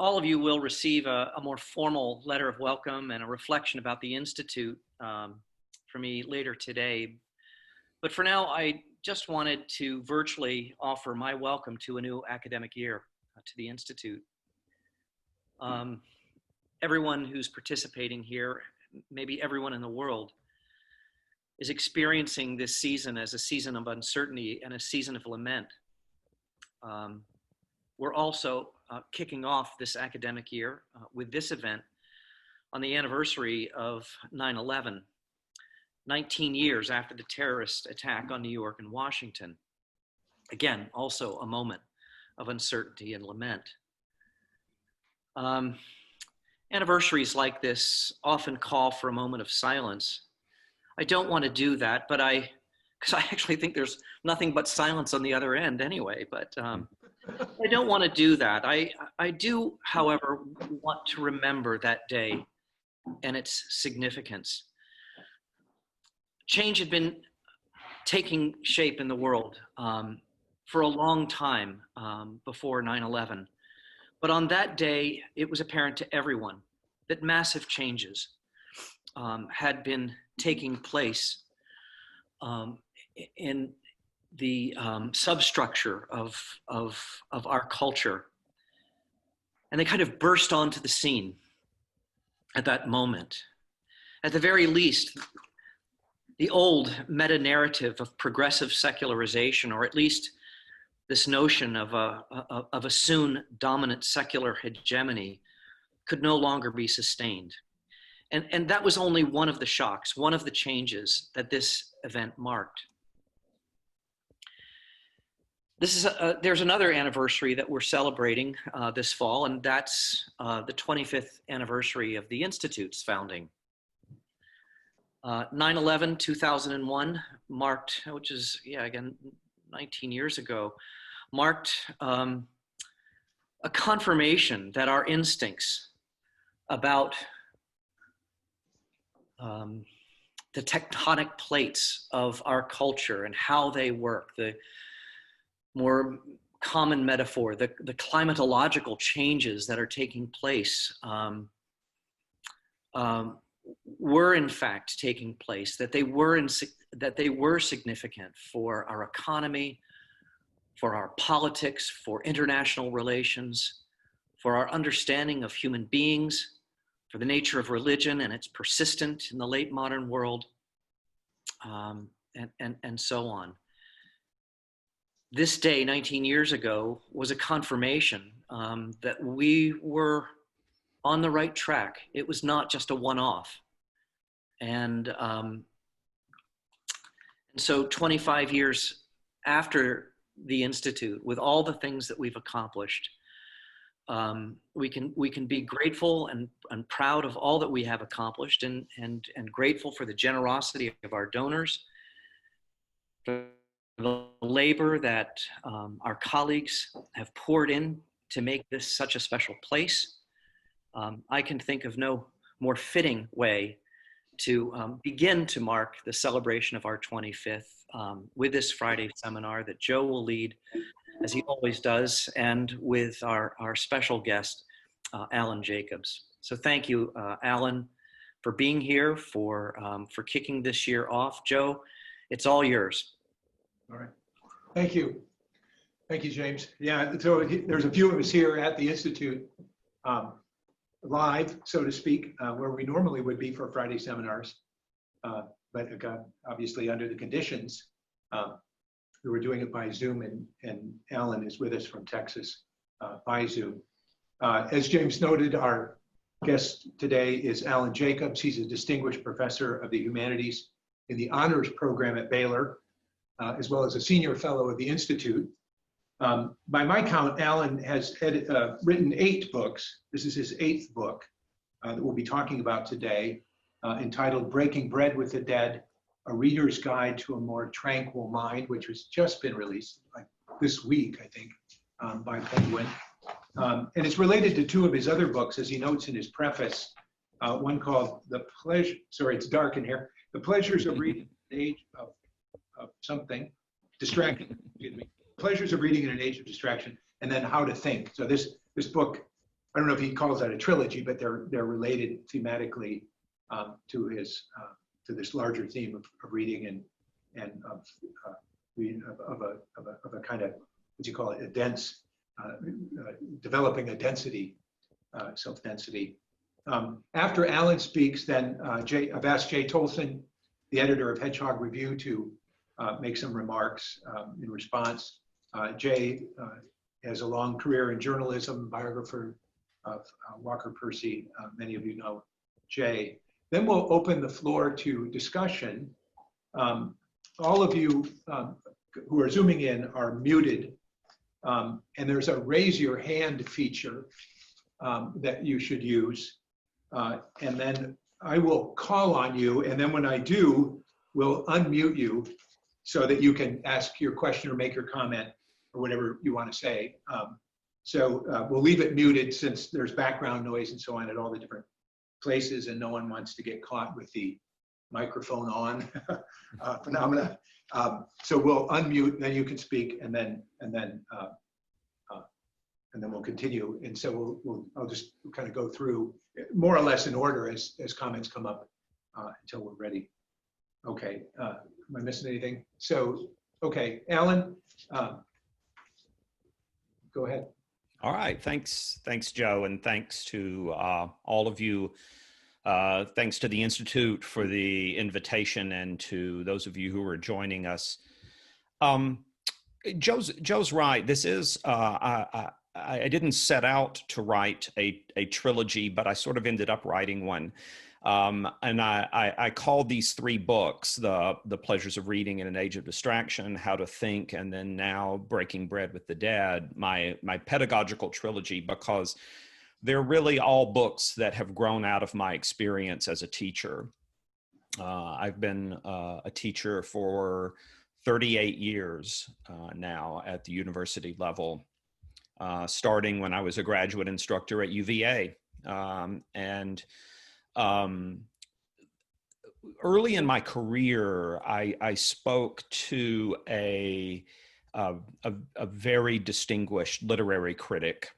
all of you will receive a more formal letter of welcome and a reflection about the Institute from me later today. But for now, I just wanted to virtually offer my welcome to a new academic year to the Institute. Everyone who's participating here, maybe everyone in the world, is experiencing this season as a season of uncertainty and a season of lament. We're also kicking off this academic year with this event on the anniversary of 9/11, 19 years after the terrorist attack on New York and Washington. Again, also a moment of uncertainty and lament. Anniversaries like this often call for a moment of silence. I don't want to do that, but because I actually think there's nothing but silence on the other end anyway, but I don't want to do that. I do, however, want to remember that day and its significance. Change had been taking shape in the world for a long time before 9/11. But on that day, it was apparent to everyone that massive changes had been taking place in the substructure of our culture. And they kind of burst onto the scene at that moment. At the very least, the old meta-narrative of progressive secularization, or at least this notion of a soon dominant secular hegemony, could no longer be sustained. And that was only one of the shocks, one of the changes that this event marked. There's another anniversary that we're celebrating this fall, and that's the 25th anniversary of the Institute's founding. 9/11, 2001 marked, which is, again, 19 years ago, marked a confirmation that our instincts about the tectonic plates of our culture and how they work, the more common metaphor, the climatological changes that are taking place were in fact taking place, that they were significant for our economy, for our politics, for international relations, for our understanding of human beings, for the nature of religion and its persistent in the late modern world, and so on. This day, 19 years ago, was a confirmation that we were on the right track. It was not just a one-off. And so 25 years after the Institute, with all the things that we've accomplished, we can be grateful and proud of all that we have accomplished, and grateful for the generosity of our donors, for the labor that our colleagues have poured in to make this such a special place. I can think of no more fitting way to begin to mark the celebration of our 25th with this Friday seminar that Joe will lead, as he always does, and with our special guest, Alan Jacobs. So thank you, Alan, for being here, for kicking this year off. Joe, it's all yours. All right. Thank you. Thank you, James. Yeah, so there's a few of us here at the Institute live, so to speak, where we normally would be for Friday seminars. But obviously under the conditions, we were doing it by Zoom, and Alan is with us from Texas by Zoom. As James noted, our guest today is Alan Jacobs. He's a distinguished professor of the humanities in the honors program at Baylor, as well as a senior fellow of the Institute. By my count, Alan has written 8 books. This is his 8th book that we'll be talking about today, entitled Breaking Bread with the Dead, A Reader's Guide to a More Tranquil Mind, which has just been released like this week, I think, by Penguin. And it's related to 2 of his other books, as he notes in his preface, one called it's dark in here, The Pleasures of Reading in an Age of something, Pleasures of Reading in an Age of Distraction, and then How to Think. So this book I don't know if he calls that a trilogy, but they're related thematically to his to this larger theme of reading and of reading of a kind of, what you call it, a dense, developing a density, self-density. After Alan speaks, then I've asked Jay Tolson, the editor of Hedgehog Review, to make some remarks in response. Jay has a long career in journalism, biographer of Walker Percy. Many of you know Jay. Then we'll open the floor to discussion. All of you who are Zooming in are muted, and there's a raise your hand feature that you should use. And then I will call on you, and then when I do, we'll unmute you so that you can ask your question or make your comment or whatever you want to say. So we'll leave it muted since there's background noise and so on at all the different places, and no one wants to get caught with the microphone on phenomena. So we'll unmute, then you can speak, and then we'll continue. And so I'll just kind of go through more or less in order as comments come up until we're ready. Okay, am I missing anything? So, okay, Alan, go ahead. All right, thanks, Joe, and thanks to all of you. Thanks to the Institute for the invitation, and to those of you who are joining us. Joe's right. This is I didn't set out to write a trilogy, but I sort of ended up writing one. And I called these three books, the Pleasures of Reading in an Age of Distraction, How to Think, and then now Breaking Bread with the Dead, my pedagogical trilogy, because they're really all books that have grown out of my experience as a teacher. I've been a teacher for 38 years now at the university level, starting when I was a graduate instructor at UVA. Early in my career, I spoke to a very distinguished literary critic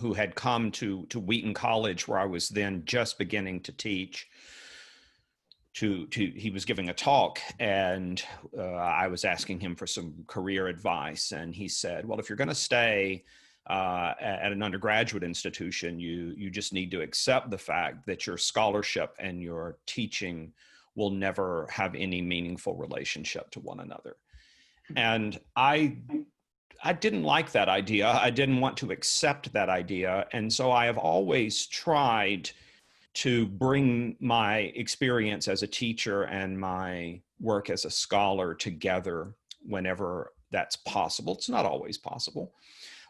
who had come to Wheaton College, where I was then just beginning to teach. He was giving a talk, and I was asking him for some career advice, and he said, well, if you're going to stay at an undergraduate institution, you just need to accept the fact that your scholarship and your teaching will never have any meaningful relationship to one another. And I didn't like that idea. I didn't want to accept that idea. And so I have always tried to bring my experience as a teacher and my work as a scholar together whenever that's possible. It's not always possible,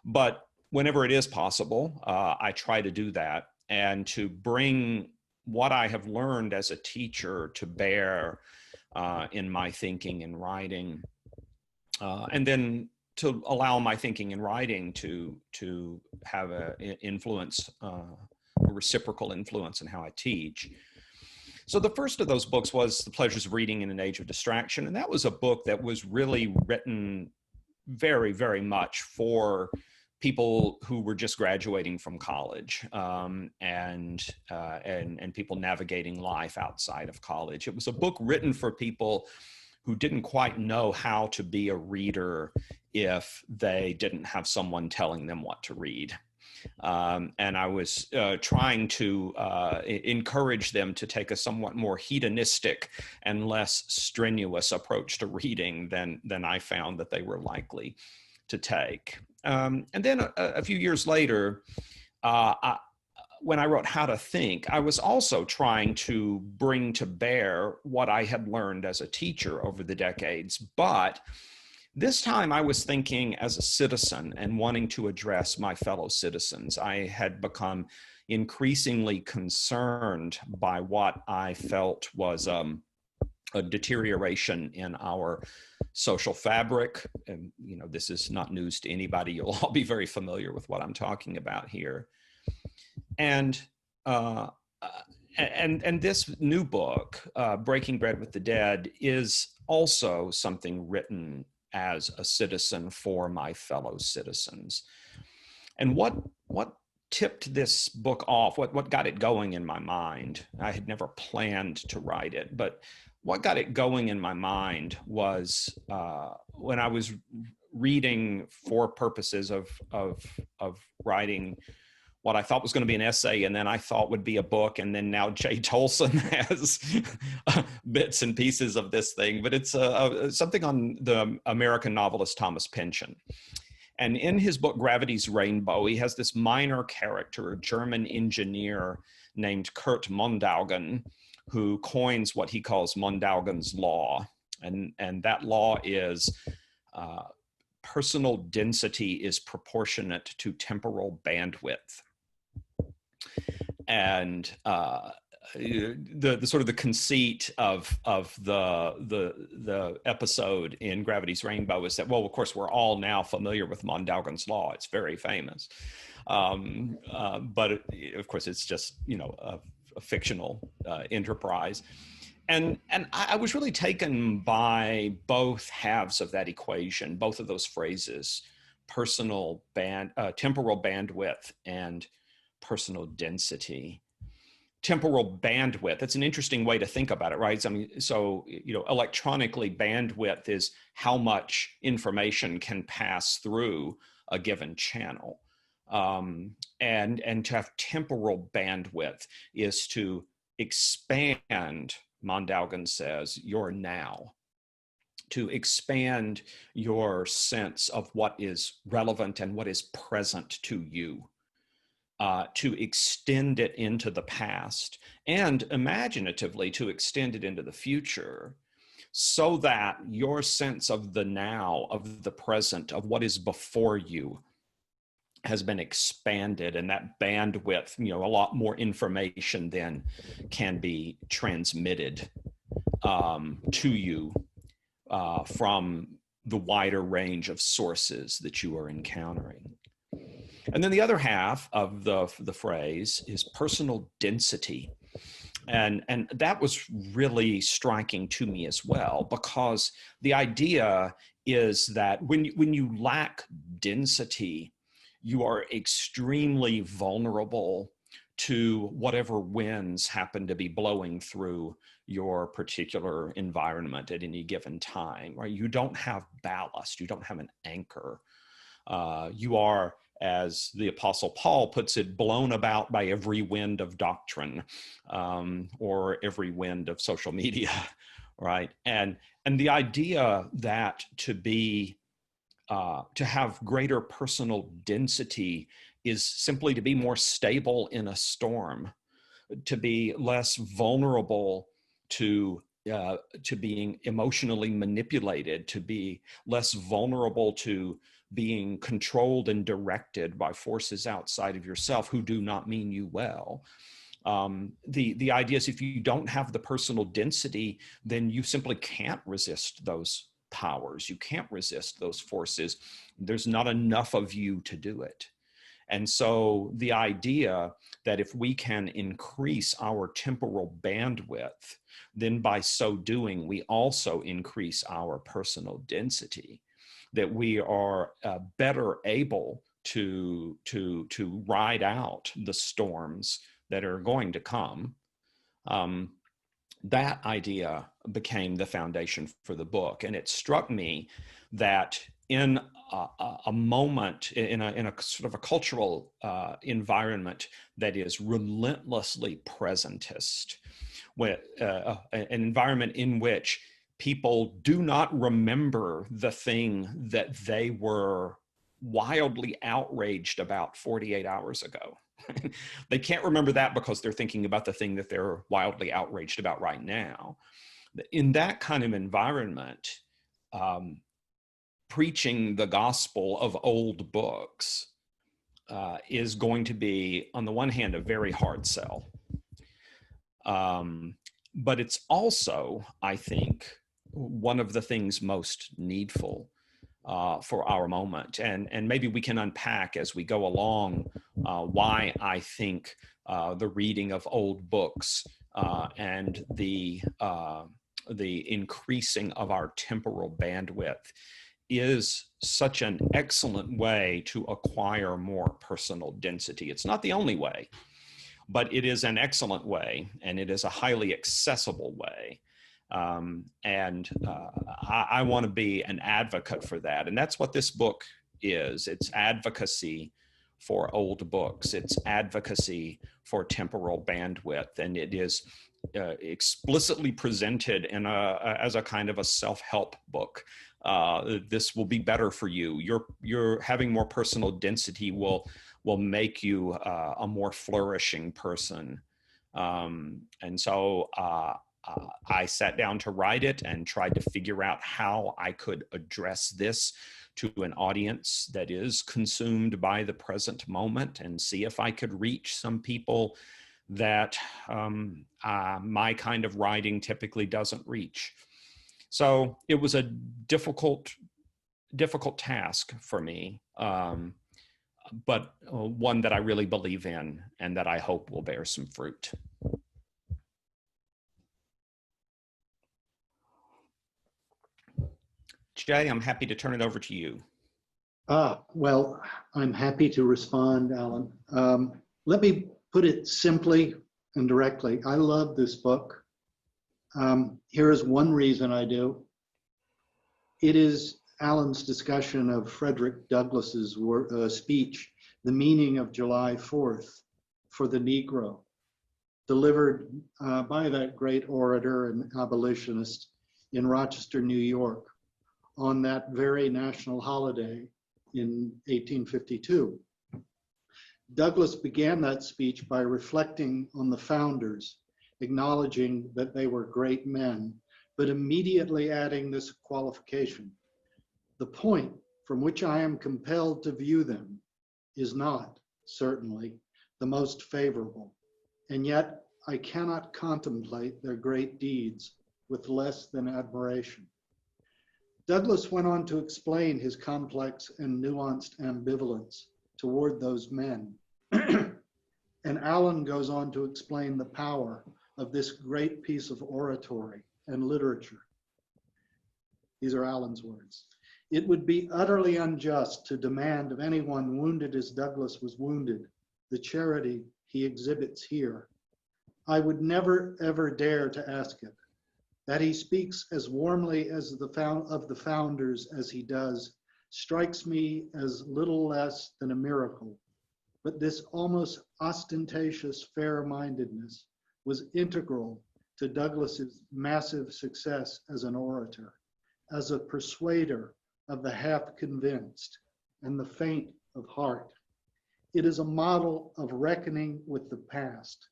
but whenever it is possible, I try to do that, and to bring what I have learned as a teacher to bear in my thinking and writing, and then to allow my thinking and writing to have a influence, a reciprocal influence in how I teach. So the first of those books was The Pleasures of Reading in an Age of Distraction, and that was a book that was really written very, very much for people who were just graduating from college, and people navigating life outside of college. It was a book written for people who didn't quite know how to be a reader if they didn't have someone telling them what to read. And I was trying to encourage them to take a somewhat more hedonistic and less strenuous approach to reading than I found that they were likely to take. And then a few years later, when I wrote How to Think, I was also trying to bring to bear what I had learned as a teacher over the decades, but this time I was thinking as a citizen and wanting to address my fellow citizens. I had become increasingly concerned by what I felt was a deterioration in our social fabric. And, you know, this is not news to anybody. You'll all be very familiar with what I'm talking about here. And this new book, Breaking Bread with the Dead, is also something written as a citizen for my fellow citizens. And what tipped this book off, what got it going in my mind? I had never planned to write it, but what got it going in my mind was when I was reading for purposes of writing what I thought was going to be an essay, and then I thought would be a book, and then now Jay Tolson has bits and pieces of this thing, but it's something on the American novelist Thomas Pynchon. And in his book, Gravity's Rainbow, he has this minor character, a German engineer named Kurt Mondaugen, who coins what he calls Mondaugen's law. And that law is personal density is proportionate to temporal bandwidth. And the sort of the conceit of the episode in Gravity's Rainbow is that, well, of course, we're all now familiar with Mondaugen's law. It's very famous, but of course, it's just a fictional enterprise. And I was really taken by both halves of that equation, both of those phrases, temporal bandwidth and personal density. Temporal bandwidth, that's an interesting way to think about it, right? I mean, so, electronically, bandwidth is how much information can pass through a given channel. And to have temporal bandwidth is to expand, Mondaugen says, your now, to expand your sense of what is relevant and what is present to you. To extend it into the past, and imaginatively to extend it into the future, so that your sense of the now, of the present, of what is before you has been expanded, and that bandwidth, a lot more information then can be transmitted to you from the wider range of sources that you are encountering. And then the other half of the phrase is personal density. And that was really striking to me as well, because the idea is that when you lack density, you are extremely vulnerable to whatever winds happen to be blowing through your particular environment at any given time, right? You don't have ballast, you don't have an anchor. You are, as the Apostle Paul puts it, blown about by every wind of doctrine, or every wind of social media, right? And the idea that to have greater personal density is simply to be more stable in a storm, to be less vulnerable to being emotionally manipulated, to be less vulnerable to being controlled and directed by forces outside of yourself who do not mean you well. The idea is if you don't have the personal density, then you simply can't resist those powers. You can't resist those forces. There's not enough of you to do it. And so the idea that if we can increase our temporal bandwidth, then by so doing, we also increase our personal density, that we are better able to ride out the storms that are going to come. That idea became the foundation for the book. And it struck me that in a moment, in a sort of a cultural environment that is relentlessly presentist, an environment in which people do not remember the thing that they were wildly outraged about 48 hours ago. They can't remember that because they're thinking about the thing that they're wildly outraged about right now. In that kind of environment, preaching the gospel of old books is going to be, on the one hand, a very hard sell. But it's also, I think, one of the things most needful for our moment. And maybe we can unpack as we go along why I think the reading of old books and the increasing of our temporal bandwidth is such an excellent way to acquire more personal density. It's not the only way, but it is an excellent way, and it is a highly accessible way. I want to be an advocate for that. And that's what this book is. It's advocacy for old books. It's advocacy for temporal bandwidth. And it is explicitly presented in as a kind of a self-help book. This will be better for you. You're having more personal density will make you a more flourishing person. And so I sat down to write it and tried to figure out how I could address this to an audience that is consumed by the present moment, and see if I could reach some people that my kind of writing typically doesn't reach. So it was a difficult task for me, but one that I really believe in and that I hope will bear some fruit. Jay, I'm happy to turn it over to you. Well, I'm happy to respond, Alan. Let me put it simply and directly. I love this book. Here is one reason I do. It is Alan's discussion of Frederick Douglass's speech, The Meaning of July 4th for the Negro, delivered by that great orator and abolitionist in Rochester, New York, on that very national holiday in 1852. Douglass began that speech by reflecting on the founders, acknowledging that they were great men, but immediately adding this qualification: the point from which I am compelled to view them is not, certainly, the most favorable, and yet I cannot contemplate their great deeds with less than admiration. Douglass went on to explain his complex and nuanced ambivalence toward those men. And Alan goes on to explain the power of this great piece of oratory and literature. These are Alan's words. It would be utterly unjust to demand of anyone wounded as Douglass was wounded the charity he exhibits here. I would never, ever dare to ask it. That he speaks as warmly as of the founders as he does strikes me as little less than a miracle. But this almost ostentatious fair-mindedness was integral to Douglass's massive success as an orator, as a persuader of the half-convinced and the faint of heart. It is a model of reckoning with the past,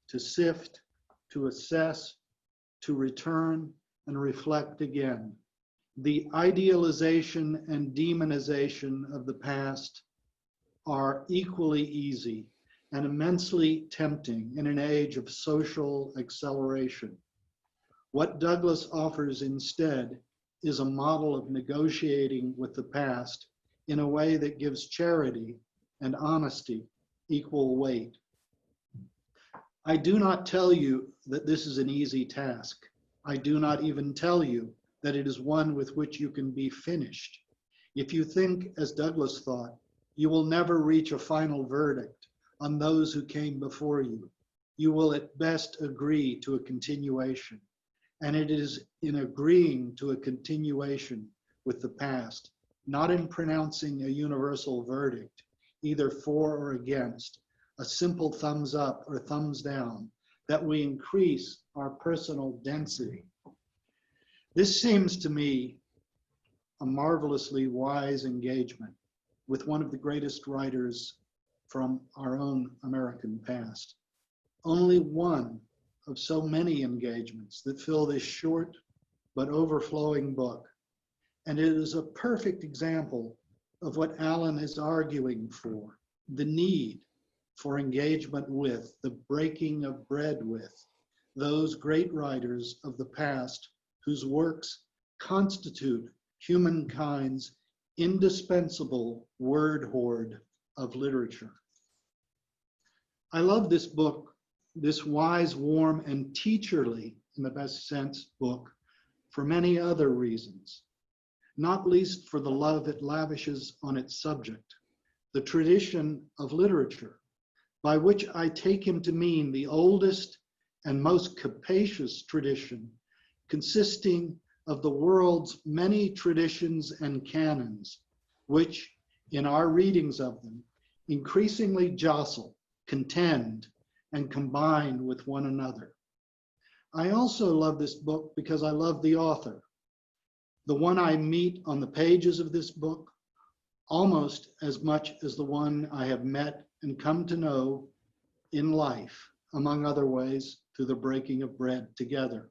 to sift, to assess, to return and reflect again. The idealization and demonization of the past are equally easy and immensely tempting in an age of social acceleration. What Douglass offers instead is a model of negotiating with the past in a way that gives charity and honesty equal weight. I do not tell you that this is an easy task. I do not even tell you that it is one with which you can be finished. If you think, as Douglass thought, you will never reach a final verdict on those who came before you. You will at best agree to a continuation. And it is in agreeing to a continuation with the past, not in pronouncing a universal verdict, either for or against, a simple thumbs up or thumbs down, that we increase our personal density. This seems to me a marvelously wise engagement with one of the greatest writers from our own American past. Only one of so many engagements that fill this short but overflowing book. And it is a perfect example of what Alan is arguing for, the need for engagement with, the breaking of bread with, those great writers of the past whose works constitute humankind's indispensable word hoard of literature. I love this book, this wise, warm, and teacherly, in the best sense, book, for many other reasons. not least for the love it lavishes on its subject, the tradition of literature, by which I take him to mean the oldest and most capacious tradition, consisting of the world's many traditions and canons, which, in our readings of them, increasingly jostle, contend, and combine with one another. I also love this book because I love the author, the one I meet on the pages of this book, almost as much as the one I have met and come to know in life, among other ways, through the breaking of bread together.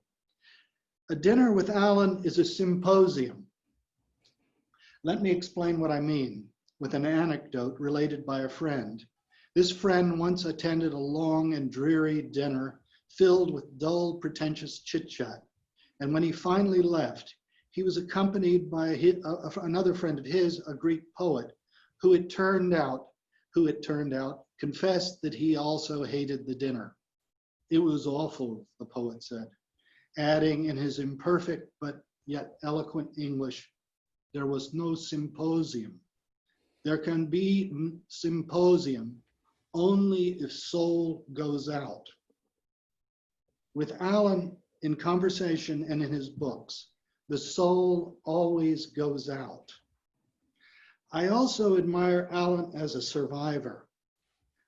A dinner with Alan is a symposium. Let me explain what I mean with an anecdote related by a friend. This friend once attended a long and dreary dinner filled with dull, pretentious chit-chat. And when he finally left, he was accompanied by another friend of his, a Greek poet, who it turned out, confessed that he also hated the dinner. It was awful, the poet said, adding in his imperfect but yet eloquent English, there was no symposium. There can be symposium only if soul goes out. With Alan in conversation and in his books, the soul always goes out. I also admire Alan as a survivor.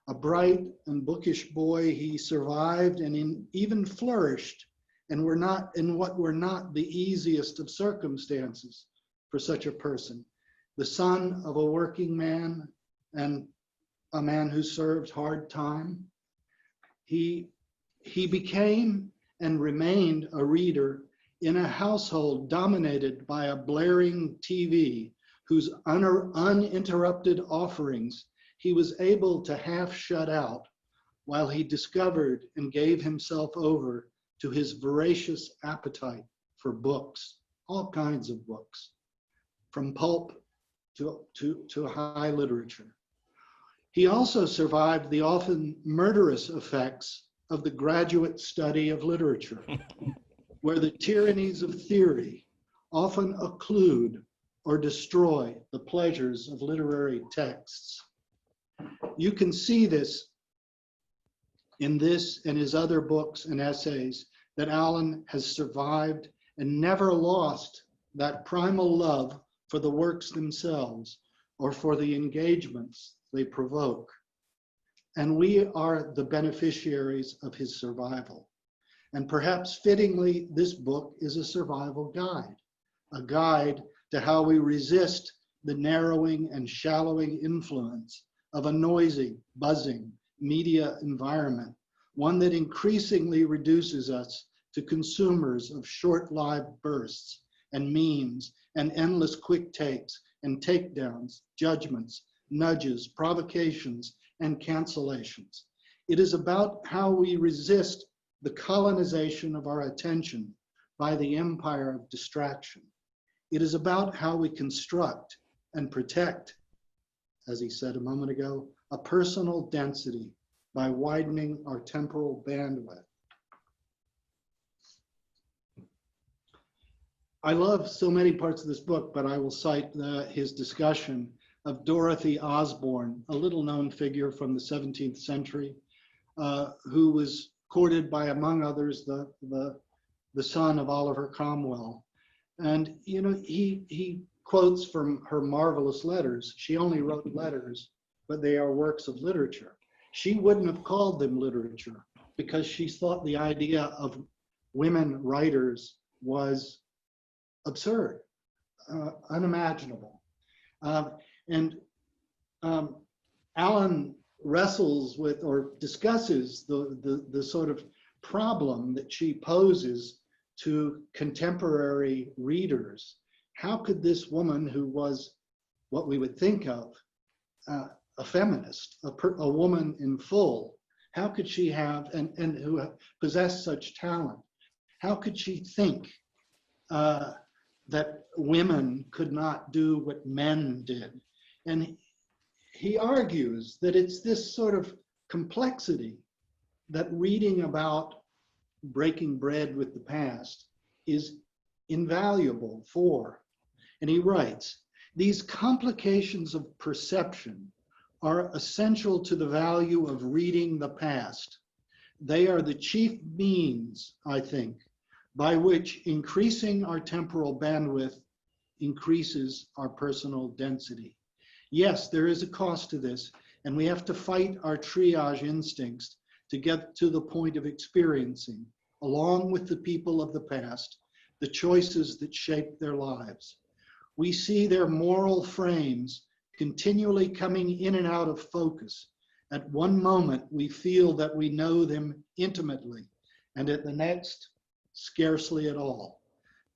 A bright and bookish boy, he survived and even flourished and were not in what were not the easiest of circumstances for such a person. The son of a working man and a man who served hard time. He became and remained a reader in a household dominated by a blaring TV whose uninterrupted offerings he was able to half shut out while he discovered and gave himself over to his voracious appetite for books, all kinds of books, from pulp to high literature. He also survived the often murderous effects of the graduate study of literature, where the tyrannies of theory often occlude or destroy the pleasures of literary texts. You can see this in this and his other books and essays, that Alan has survived and never lost that primal love for the works themselves or for the engagements they provoke. And we are the beneficiaries of his survival. And perhaps fittingly, this book is a survival guide, a guide to how we resist the narrowing and shallowing influence of a noisy, buzzing media environment, one that increasingly reduces us to consumers of short-lived bursts and memes and endless quick takes and takedowns, judgments, nudges, provocations, and cancellations. It is about how we resist the colonization of our attention by the empire of distraction. It is about how we construct and protect, as he said a moment ago, a personal density by widening our temporal bandwidth. I love so many parts of this book, but I will cite his discussion of Dorothy Osborne, a little known figure from the 17th century, who was courted by, among others, the son of Oliver Cromwell. And you know, he quotes from her marvelous letters. She only wrote letters, but they are works of literature. She wouldn't have called them literature because she thought the idea of women writers was absurd, unimaginable. Alan wrestles with or discusses the sort of problem that she poses to contemporary readers. How could this woman, who was what we would think of a feminist, a woman in full, how could she have, and who possessed such talent, how could she think that women could not do what men did? And he argues that it's this sort of complexity that reading about breaking bread with the past is invaluable for. And he writes, these complications of perception are essential to the value of reading the past. They are the chief means, I think, by which increasing our temporal bandwidth increases our personal density. Yes, there is a cost to this, and we have to fight our triage instincts to get to the point of experiencing, along with the people of the past, the choices that shape their lives. We see their moral frames continually coming in and out of focus. At one moment, we feel that we know them intimately, and at the next, scarcely at all.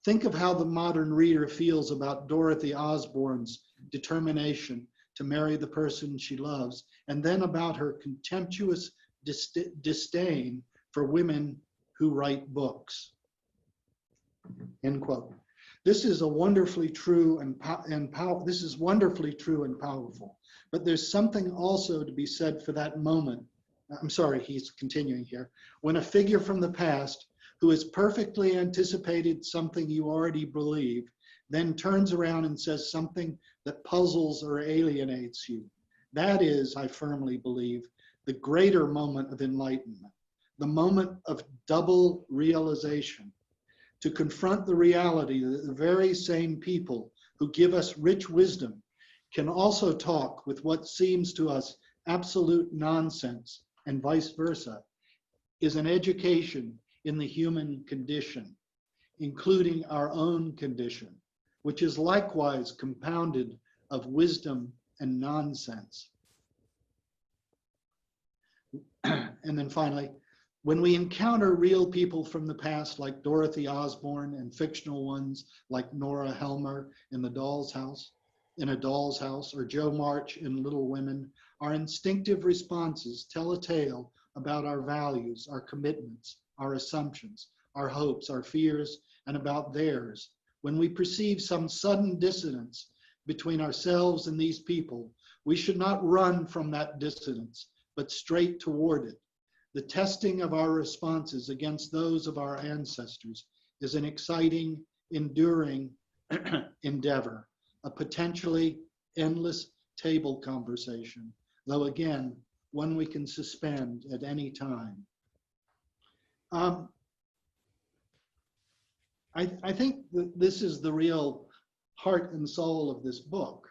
Think of how the modern reader feels about Dorothy Osborne's determination to marry the person she loves, and then about her contemptuous disdain for women who write books. End quote. This is wonderfully true and powerful. But there's something also to be said for that moment. I'm sorry, he's continuing here. When a figure from the past who has perfectly anticipated something you already believe, then turns around and says something that puzzles or alienates you. That is, I firmly believe, the greater moment of enlightenment, the moment of double realization, to confront the reality that the very same people who give us rich wisdom can also talk with what seems to us absolute nonsense, and vice versa, is an education in the human condition, including our own condition, which is likewise compounded of wisdom and nonsense. And then finally, when we encounter real people from the past like Dorothy Osborne and fictional ones like Nora Helmer in A Doll's House, or Joe March in Little Women, our instinctive responses tell a tale about our values, our commitments, our assumptions, our hopes, our fears, and about theirs. When we perceive some sudden dissonance between ourselves and these people, we should not run from that dissonance, but straight toward it. The testing of our responses against those of our ancestors is an exciting, enduring endeavor, a potentially endless table conversation, though again, one we can suspend at any time. I think that this is the real heart and soul of this book,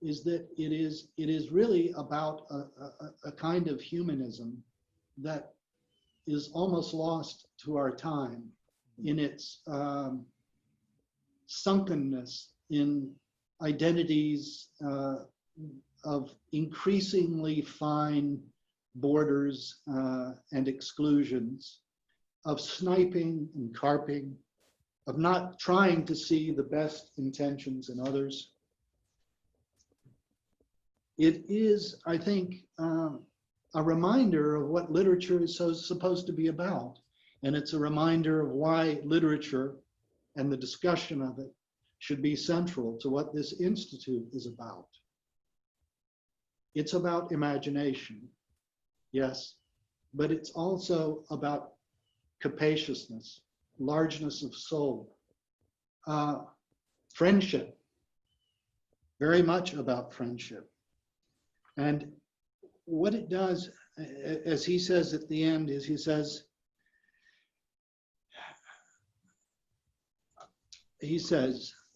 is that it is really about a kind of humanism that is almost lost to our time in its sunkenness in identities of increasingly fine borders and exclusions, of sniping and carping, of not trying to see the best intentions in others. It is, I think, a reminder of what literature is supposed to be about. And it's a reminder of why literature and the discussion of it should be central to what this institute is about. It's about imagination, yes, but it's also about capaciousness, largeness of soul, friendship, very much about friendship. And what it does, as he says at the end, is he says,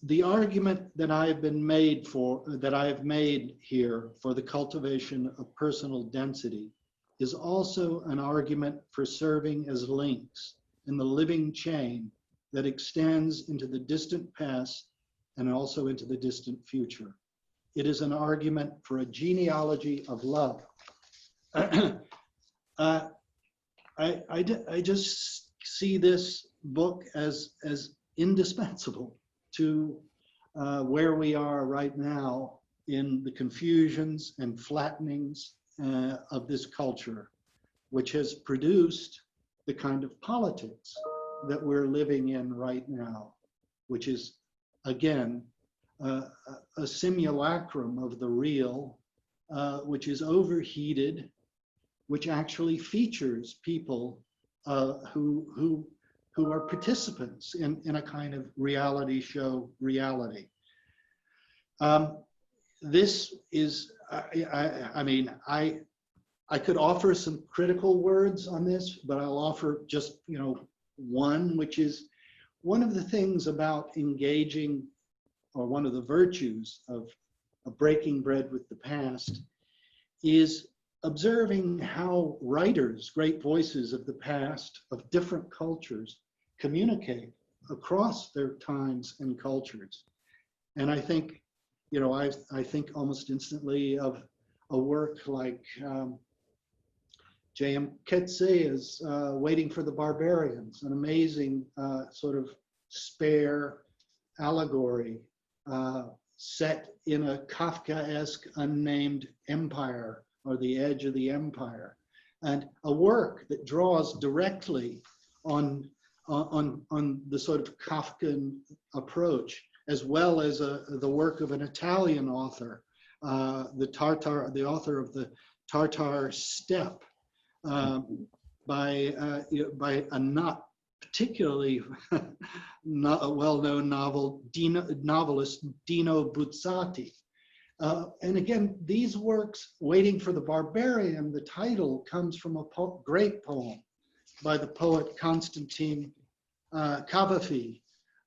the argument that I have made here for the cultivation of personal density is also an argument for serving as links in the living chain that extends into the distant past and also into the distant future. It is an argument for a genealogy of love. I just see this book as indispensable to where we are right now in the confusions and flattenings of this culture, which has produced the kind of politics that we're living in right now, which is, again, a simulacrum of the real, which is overheated, which actually features people who are participants in a kind of reality show reality. This is, I mean, I could offer some critical words on this, but I'll offer just, one, which is one of the things about engaging, or one of the virtues of breaking bread with the past, is observing how writers, great voices of the past, of different cultures, communicate across their times and cultures. And I think, I think almost instantly of a work like J.M. Coetzee's Waiting for the Barbarians, an amazing sort of spare allegory set in a Kafkaesque unnamed empire, or the edge of the empire, and a work that draws directly on the sort of Kafkan approach, as well as the work of an Italian author, the author of the Tartar Steppe, by a not particularly not a well-known novelist, Dino Buzzati. And again, these works, Waiting for the Barbarian, the title comes from a great poem by the poet Constantine Cavafy,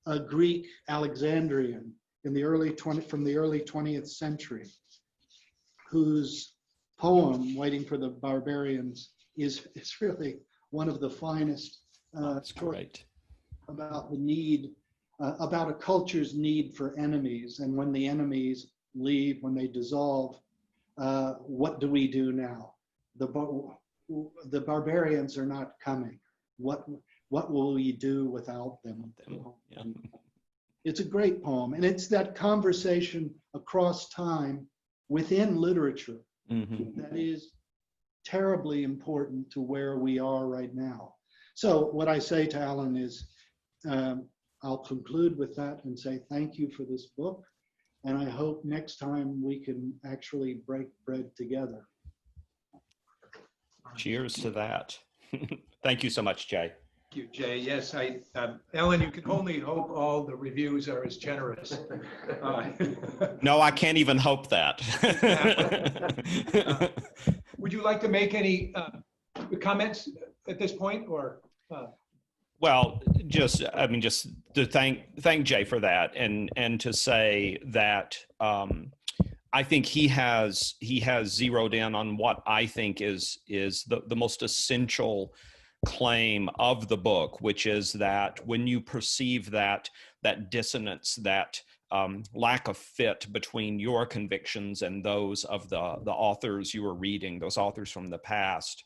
a Greek Alexandrian from the early 20th century, whose poem, Waiting for the Barbarians, is really one of the finest stories about the need, about a culture's need for enemies, and when the enemies leave, when they dissolve, what do we do now? The barbarians are not coming. What will we do without them? Yeah. It's a great poem, and it's that conversation across time within literature that is terribly important to where we are right now. So what I say to Alan is, I'll conclude with that and say thank you for this book. And I hope next time we can actually break bread together. Cheers to that. Thank you so much, Jay. Thank you, Jay. Yes, Ellen, you can only hope all the reviews are as generous. No, I can't even hope that. Would you like to make any comments at this point, or? Well, just to thank Jay for that, and to say that I think he has zeroed in on what I think is the most essential claim of the book, which is that when you perceive that dissonance, that lack of fit between your convictions and those of the authors you are reading, those authors from the past,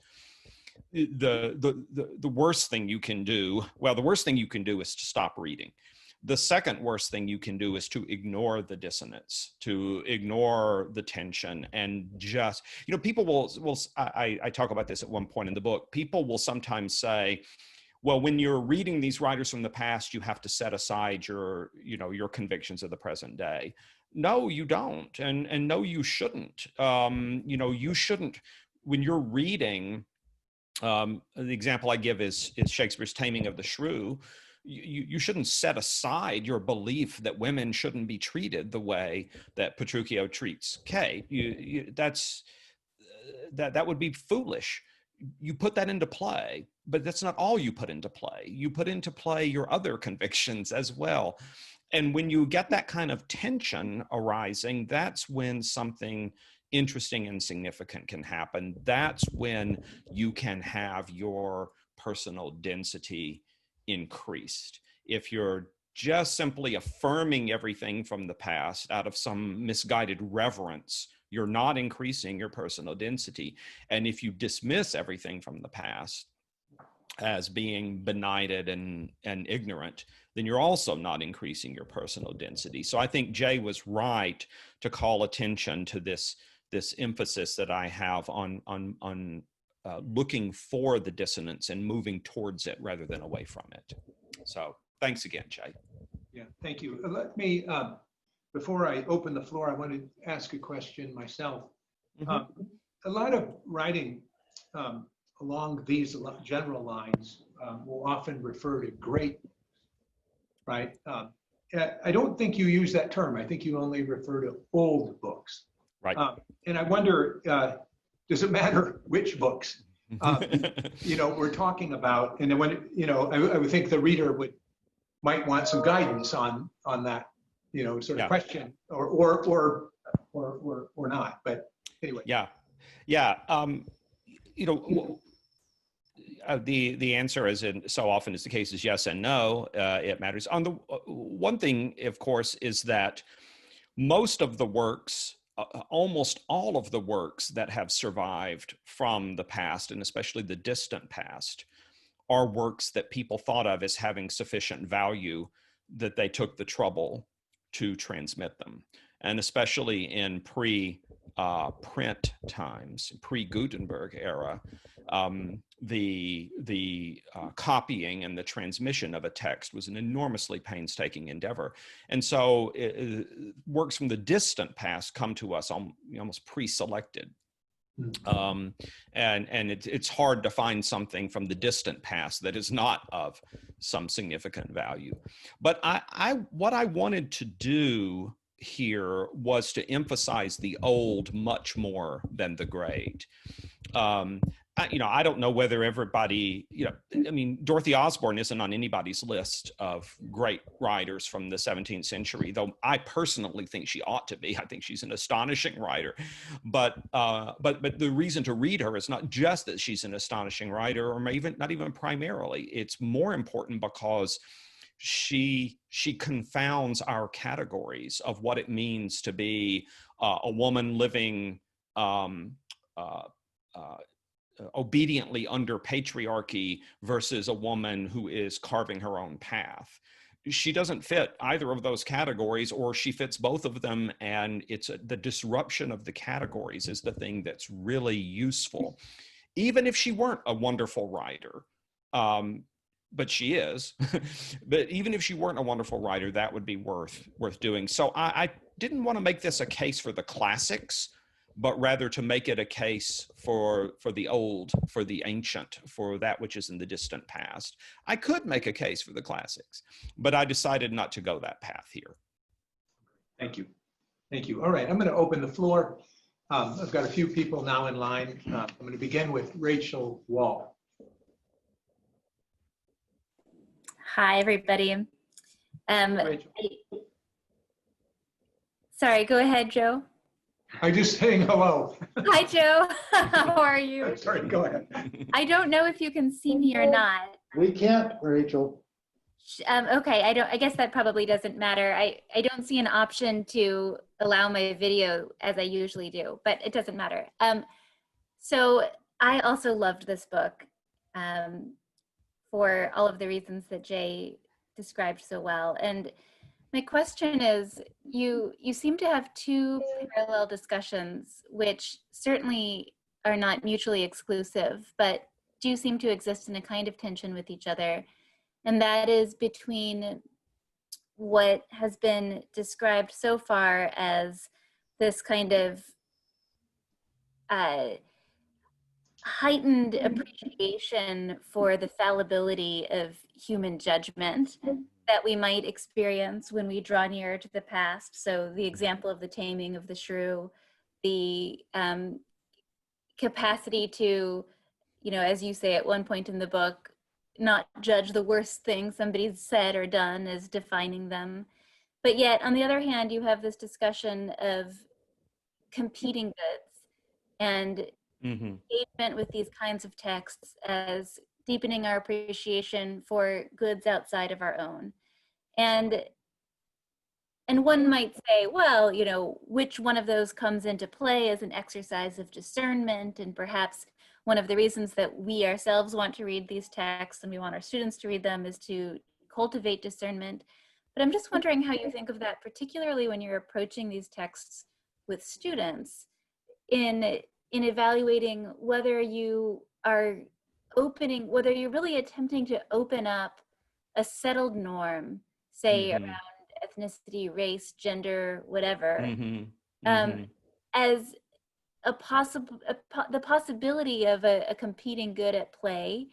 the worst thing you can do, the worst thing you can do is to stop reading. The second worst thing you can do is to ignore the dissonance, to ignore the tension, and just, people will I talk about this at one point in the book. People will sometimes say, well, when you're reading these writers from the past, you have to set aside your convictions of the present day. No, you don't. And no, you shouldn't. You shouldn't, when you're reading, the example I give is Shakespeare's Taming of the Shrew. You shouldn't set aside your belief that women shouldn't be treated the way that Petruchio treats Kay. That would be foolish. You put that into play, but that's not all you put into play. You put into play your other convictions as well. And when you get that kind of tension arising, that's when something interesting and significant can happen. That's when you can have your personal density increased. If you're just simply affirming everything from the past out of some misguided reverence, you're not increasing your personal density. And if you dismiss everything from the past as being benighted and ignorant, then you're also not increasing your personal density. So I think Jay was right to call attention to this emphasis that I have on looking for the dissonance and moving towards it rather than away from it. So thanks again, Jay. Yeah, thank you. Let me, before I open the floor, I want to ask a question myself. A lot of writing along these general lines will often refer to great, right? I don't think you use that term. I think you only refer to old books. Right. And I wonder, does it matter which books? We're talking about, and when, I would think the reader might want some guidance on that, sort of question or not. But anyway. Yeah. The answer, as in so often is the case, is yes and no. It matters. On the one thing, of course, is that most of the works, almost all of the works that have survived from the past, and especially the distant past, are works that people thought of as having sufficient value that they took the trouble to transmit them. And especially in pre-print times, pre-Gutenberg era, the copying and the transmission of a text was an enormously painstaking endeavor. And so works from the distant past come to us almost pre-selected. And it's hard to find something from the distant past that is not of some significant value. But what I wanted to do here was to emphasize the old much more than the great. I don't know whether everybody, Dorothy Osborne isn't on anybody's list of great writers from the 17th century, though I personally think she ought to be. I think she's an astonishing writer. But the reason to read her is not just that she's an astonishing writer, or not even primarily. It's more important because she confounds our categories of what it means to be a woman living obediently under patriarchy versus a woman who is carving her own path. She doesn't fit either of those categories, or she fits both of them, and it's the disruption of the categories is the thing that's really useful. Even if she weren't a wonderful writer, but she is, but even if she weren't a wonderful writer, that would be worth doing. So I didn't want to make this a case for the classics, but rather to make it a case for the old, for the ancient, for that which is in the distant past. I could make a case for the classics, but I decided not to go that path here. Thank you. Thank you. All right, I'm going to open the floor. I've got a few people now in line. I'm going to begin with Rachel Wall. Hi, everybody. Rachel. Sorry, go ahead, Joe. I'm just saying hello. Hi, Joe. How are you? Sorry, go ahead. I don't know if you can see me or not. We can't, Rachel. Okay, I guess that probably doesn't matter. I don't see an option to allow my video as I usually do, but it doesn't matter. So I also loved this book for all of the reasons that Jay described so well. And my question is, you seem to have two parallel discussions, which certainly are not mutually exclusive, but do seem to exist in a kind of tension with each other. And that is between what has been described so far as this kind of heightened appreciation for the fallibility of human judgment that we might experience when we draw near to the past. So the example of the taming of the shrew, the capacity to, as you say at one point in the book, not judge the worst thing somebody's said or done as defining them. But yet, on the other hand, you have this discussion of competing goods and engagement with these kinds of texts as deepening our appreciation for goods outside of our own. And one might say, well, which one of those comes into play as an exercise of discernment, and perhaps one of the reasons that we ourselves want to read these texts and we want our students to read them is to cultivate discernment. But I'm just wondering how you think of that, particularly when you're approaching these texts with students in evaluating whether you are whether you're really attempting to open up a settled norm, say around ethnicity, race, gender, whatever, as the possibility of a competing good at play,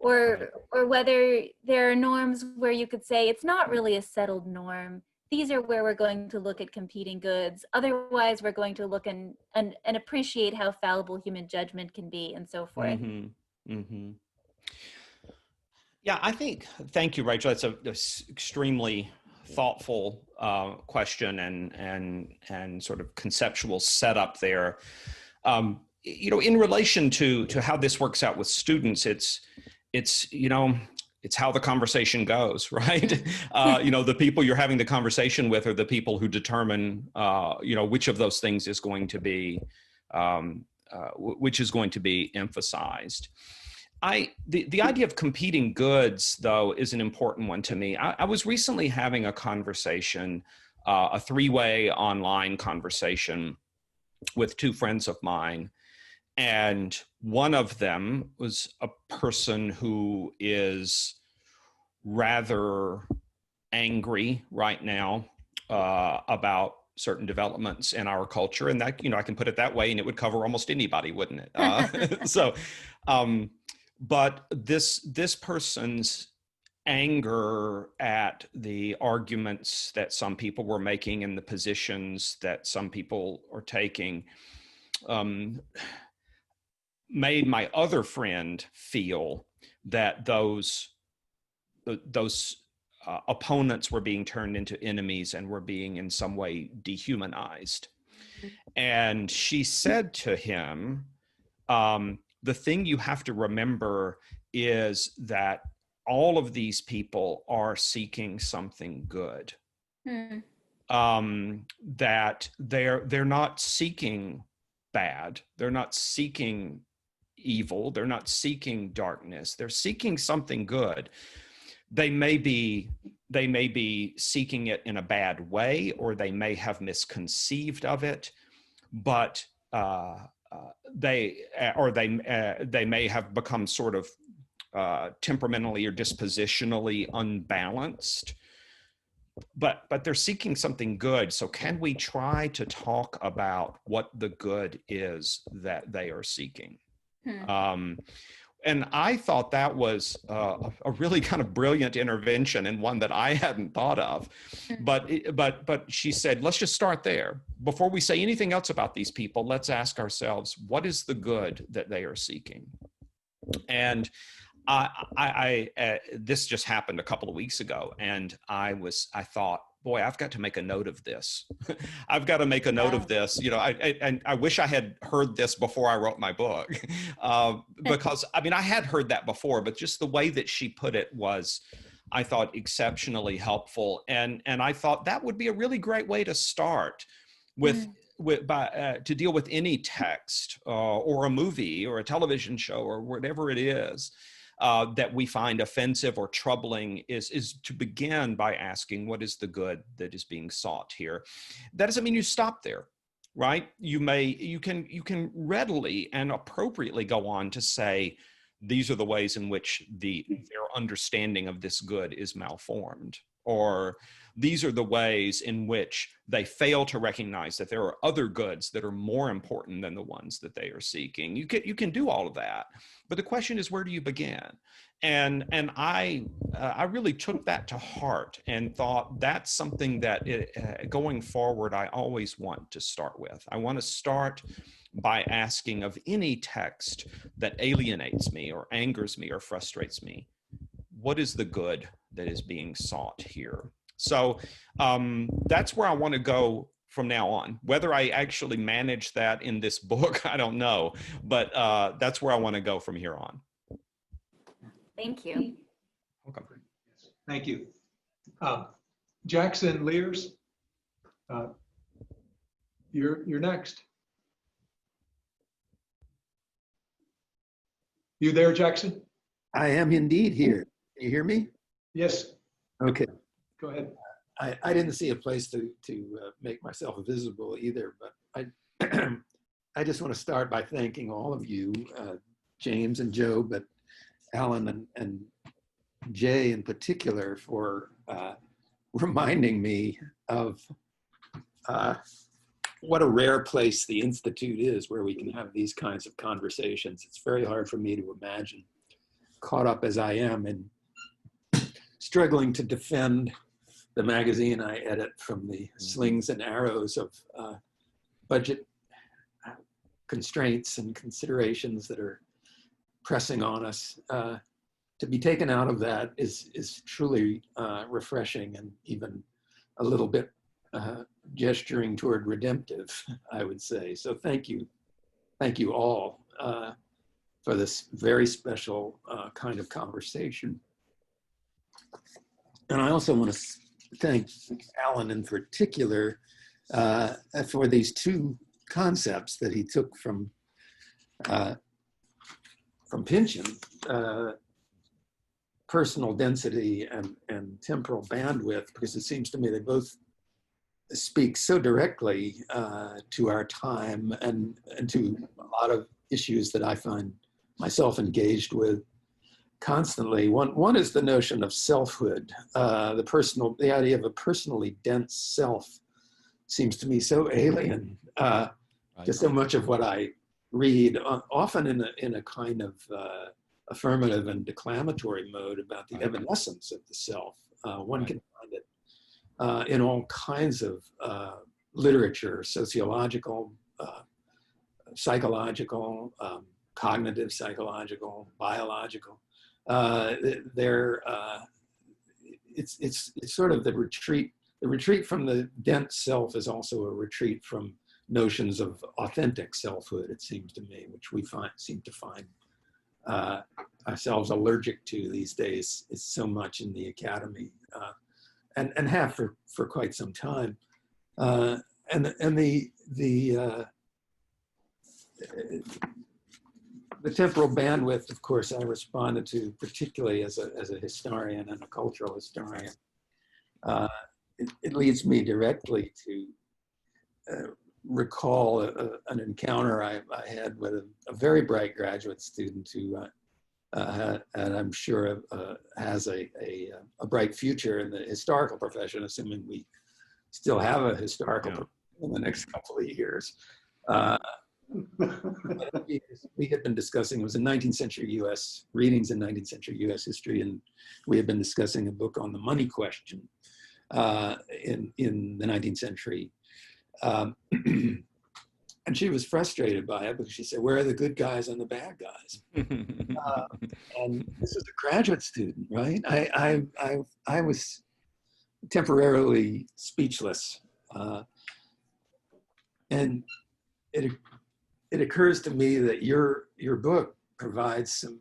or whether there are norms where you could say it's not really a settled norm. These are where we're going to look at competing goods. Otherwise, we're going to look and appreciate how fallible human judgment can be, and so forth. Mm-hmm. Mm-hmm. Yeah, thank you, Rachel. That's a extremely thoughtful question and sort of conceptual setup there. In relation to how this works out with students, it's how the conversation goes, right? The people you're having the conversation with are the people who determine, which of those things is going to be, which is going to be emphasized. The idea of competing goods, though, is an important one to me. I was recently having a conversation, a three-way online conversation with two friends of mine. And one of them was a person who is rather angry right now about certain developments in our culture. And that, I can put it that way, and it would cover almost anybody, wouldn't it? But this person's anger at the arguments that some people were making and the positions that some people are taking made my other friend feel that those opponents were being turned into enemies and were being in some way dehumanized. And she said to him, the thing you have to remember is that all of these people are seeking something good. That they're not seeking bad. They're not seeking evil. They're not seeking darkness. They're seeking something good. They may be seeking it in a bad way, or they may have misconceived of it, but they may have become sort of temperamentally or dispositionally unbalanced. But they're seeking something good. So can we try to talk about what the good is that they are seeking? And I thought that was a really kind of brilliant intervention, and one that I hadn't thought of. But she said, let's just start there. Before we say anything else about these people, let's ask ourselves, what is the good that they are seeking? And this just happened a couple of weeks ago, and I thought, boy, I've got to make a note of this. I've got to make a note of this. I wish I had heard this before I wrote my book, because I had heard that before, but just the way that she put it was, I thought, exceptionally helpful. And I thought that would be a really great way to start to deal with any text or a movie or a television show or whatever it is that we find offensive or troubling, is to begin by asking, what is the good that is being sought here? That doesn't mean you stop there, right? You can readily and appropriately go on to say, these are the ways in which their understanding of this good is malformed, or these are the ways in which they fail to recognize that there are other goods that are more important than the ones that they are seeking. You can do all of that, but the question is, where do you begin? And I really took that to heart and thought that's something that going forward I always want to start with. I want to start by asking of any text that alienates me or angers me or frustrates me, what is the good that is being sought here? So that's where I want to go from now on. Whether I actually manage that in this book, I don't know, but that's where I want to go from here on. Thank you. Welcome. Thank you. Jackson Lears, you're next. You there, Jackson? I am indeed here. Can you hear me? Yes. Okay. Go ahead. I didn't see a place to make myself visible either, but I just want to start by thanking all of you, James and Joe, but Alan and Jay in particular, for reminding me of what a rare place the Institute is where we can have these kinds of conversations. It's very hard for me to imagine caught up as I am in struggling to defend the magazine I edit from the slings and arrows of budget constraints and considerations that are pressing on us. To be taken out of that is truly refreshing and even a little bit gesturing toward redemptive, I would say. So thank you all for this very special kind of conversation. And I also want to thank Alan in particular for these two concepts that he took from Pynchon, personal density and temporal bandwidth, because it seems to me they both speak so directly to our time and to a lot of issues that I find myself engaged with constantly. One is the notion of selfhood. The idea of a personally dense self seems to me so alien to so much of what I read, often in a kind of affirmative and declamatory mode about the evanescence of the self. One can find it in all kinds of literature, sociological, psychological, cognitive psychological, biological. It's sort of the retreat. The retreat from the dense self is also a retreat from notions of authentic selfhood, it seems to me, which we seem to find ourselves allergic to these days. It's so much in the academy, and have for quite some time. And the temporal bandwidth, of course, I responded to particularly as a historian and a cultural historian. It leads me directly to recall an encounter I had with a very bright graduate student who, and I'm sure has a bright future in the historical profession, assuming we still have a historical profession in the next couple of years. We had been discussing, it was in 19th century US, readings in 19th century US history, and we had been discussing a book on the money question in the 19th century. And she was frustrated by it because she said, where are the good guys and the bad guys? And this is a graduate student, right? I was temporarily speechless. And it occurs to me that your book provides some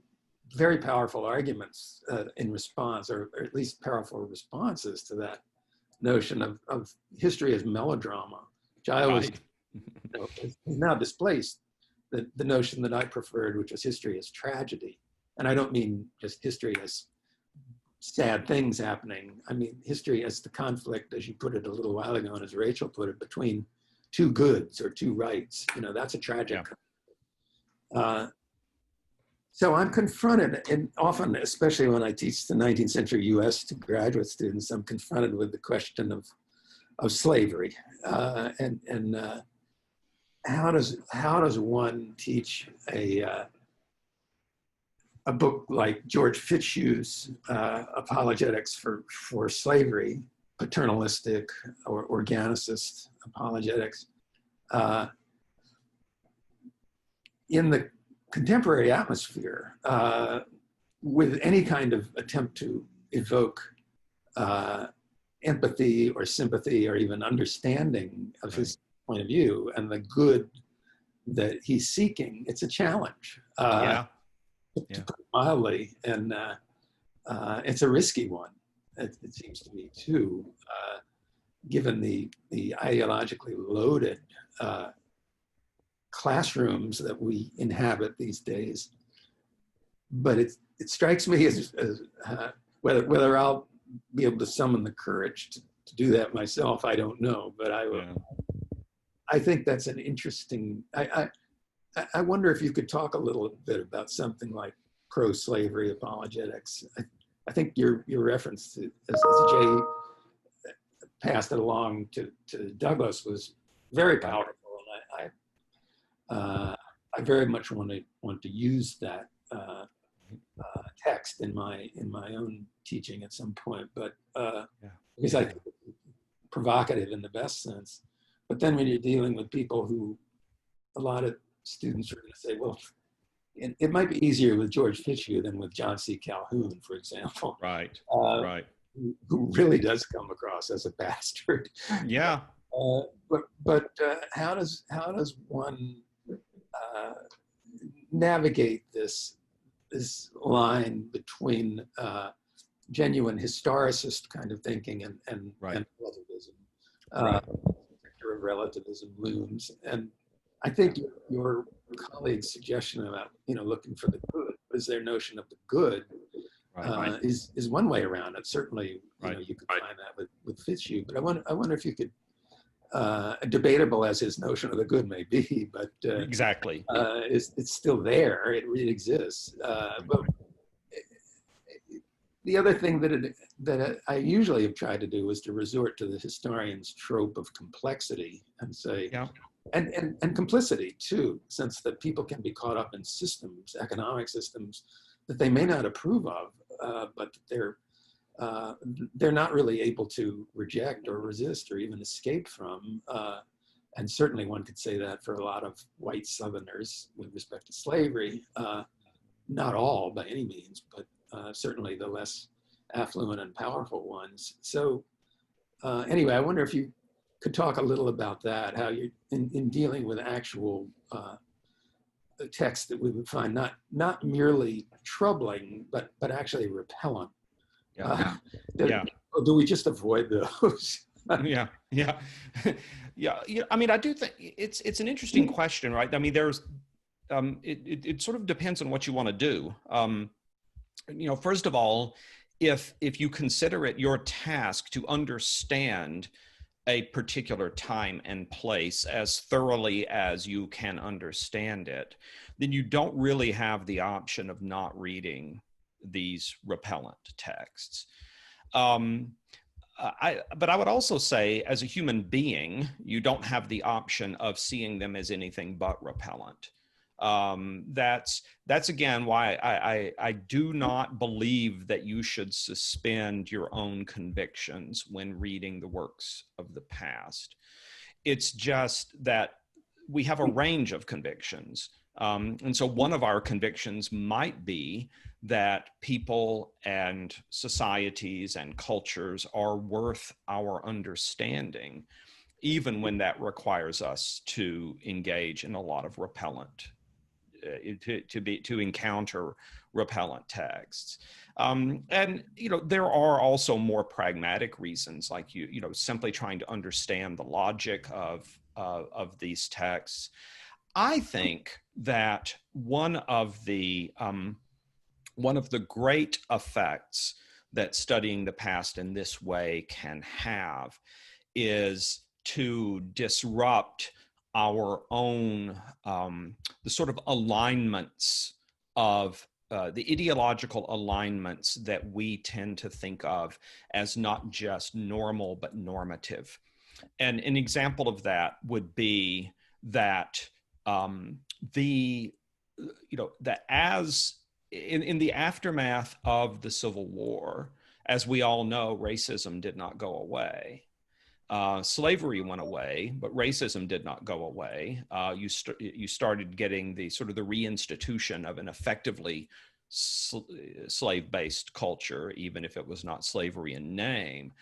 very powerful arguments in response, or at least powerful responses to that notion of history as melodrama, which I always, is now displaced the notion that I preferred, which was history as tragedy. And I don't mean just history as sad things happening. I mean history as the conflict, as you put it a little while ago, and as Rachel put it, between two goods or two rights. That's a tragic. Yeah. So I'm confronted, and often, especially when I teach the 19th century US to graduate students, I'm confronted with the question of slavery, and how does one teach a book like George Fitzhugh's Apologetics for Slavery, paternalistic or organicist apologetics, in the contemporary atmosphere, with any kind of attempt to evoke empathy or sympathy or even understanding of his point of view and the good that he's seeking. It's a challenge, to put it mildly, and it's a risky one. It seems to me too, given the ideologically loaded classrooms that we inhabit these days. But it strikes me as whether I'll be able to summon the courage to do that myself, I don't know. But I think that's an interesting. I wonder if you could talk a little bit about something like pro-slavery apologetics. I think your reference to, as Jay passed it along to Douglas, was very powerful, and I very much want to use that text in my own teaching at some point, but Yeah. because I think it's provocative in the best sense. But then when you're dealing with people who, a lot of students are going to say, well, it might be easier with George Fitzhugh than with John C. Calhoun, for example. Right. Uh, Right. who really does come across as a bastard. Yeah. But how does one navigate this line between genuine historicist kind of thinking and Right. relativism? Right. Sector of relativism looms, and I think your colleague's suggestion about looking for the good, is their notion of the good, Right. is one way around it. Certainly, Right. you could find that with Fitzhugh, but I wonder if you could, debatable as his notion of the good may be, but Exactly. it's still there. It really exists. But the other thing that I usually have tried to do is to resort to the historian's trope of complexity and say, Yeah. and complicity too, since that people can be caught up in systems, economic systems that they may not approve of, but they're not really able to reject or resist or even escape from. And certainly one could say that for a lot of white Southerners with respect to slavery. Not all by any means, but certainly the less affluent and powerful ones. So anyway, I wonder if you could talk a little about that, how you in dealing with actual text that we would find not merely troubling, but actually repellent. Yeah. Do we just avoid those? Yeah. Yeah. Yeah. I mean, I do think it's an interesting question, right? I mean, there's it sort of depends on what you want to do. First of all, if you consider it your task to understand a particular time and place as thoroughly as you can understand it, then you don't really have the option of not reading these repellent texts. But I would also say, as a human being, you don't have the option of seeing them as anything but repellent. That's again why I do not believe that you should suspend your own convictions when reading the works of the past. It's just that we have a range of convictions. And so one of our convictions might be that people and societies and cultures are worth our understanding, even when that requires us to engage in a lot of repellent, to encounter repellent texts. And there are also more pragmatic reasons, like simply trying to understand the logic of these texts. I think that one of the great effects that studying the past in this way can have is to disrupt our own the sort of alignments of the ideological alignments that we tend to think of as not just normal but normative. And an example of that would be that that as in the aftermath of the Civil War, as we all know, racism did not go away. Slavery went away, but racism did not go away. You started getting the sort of the reinstitution of an effectively slave-based culture, even if it was not slavery in name.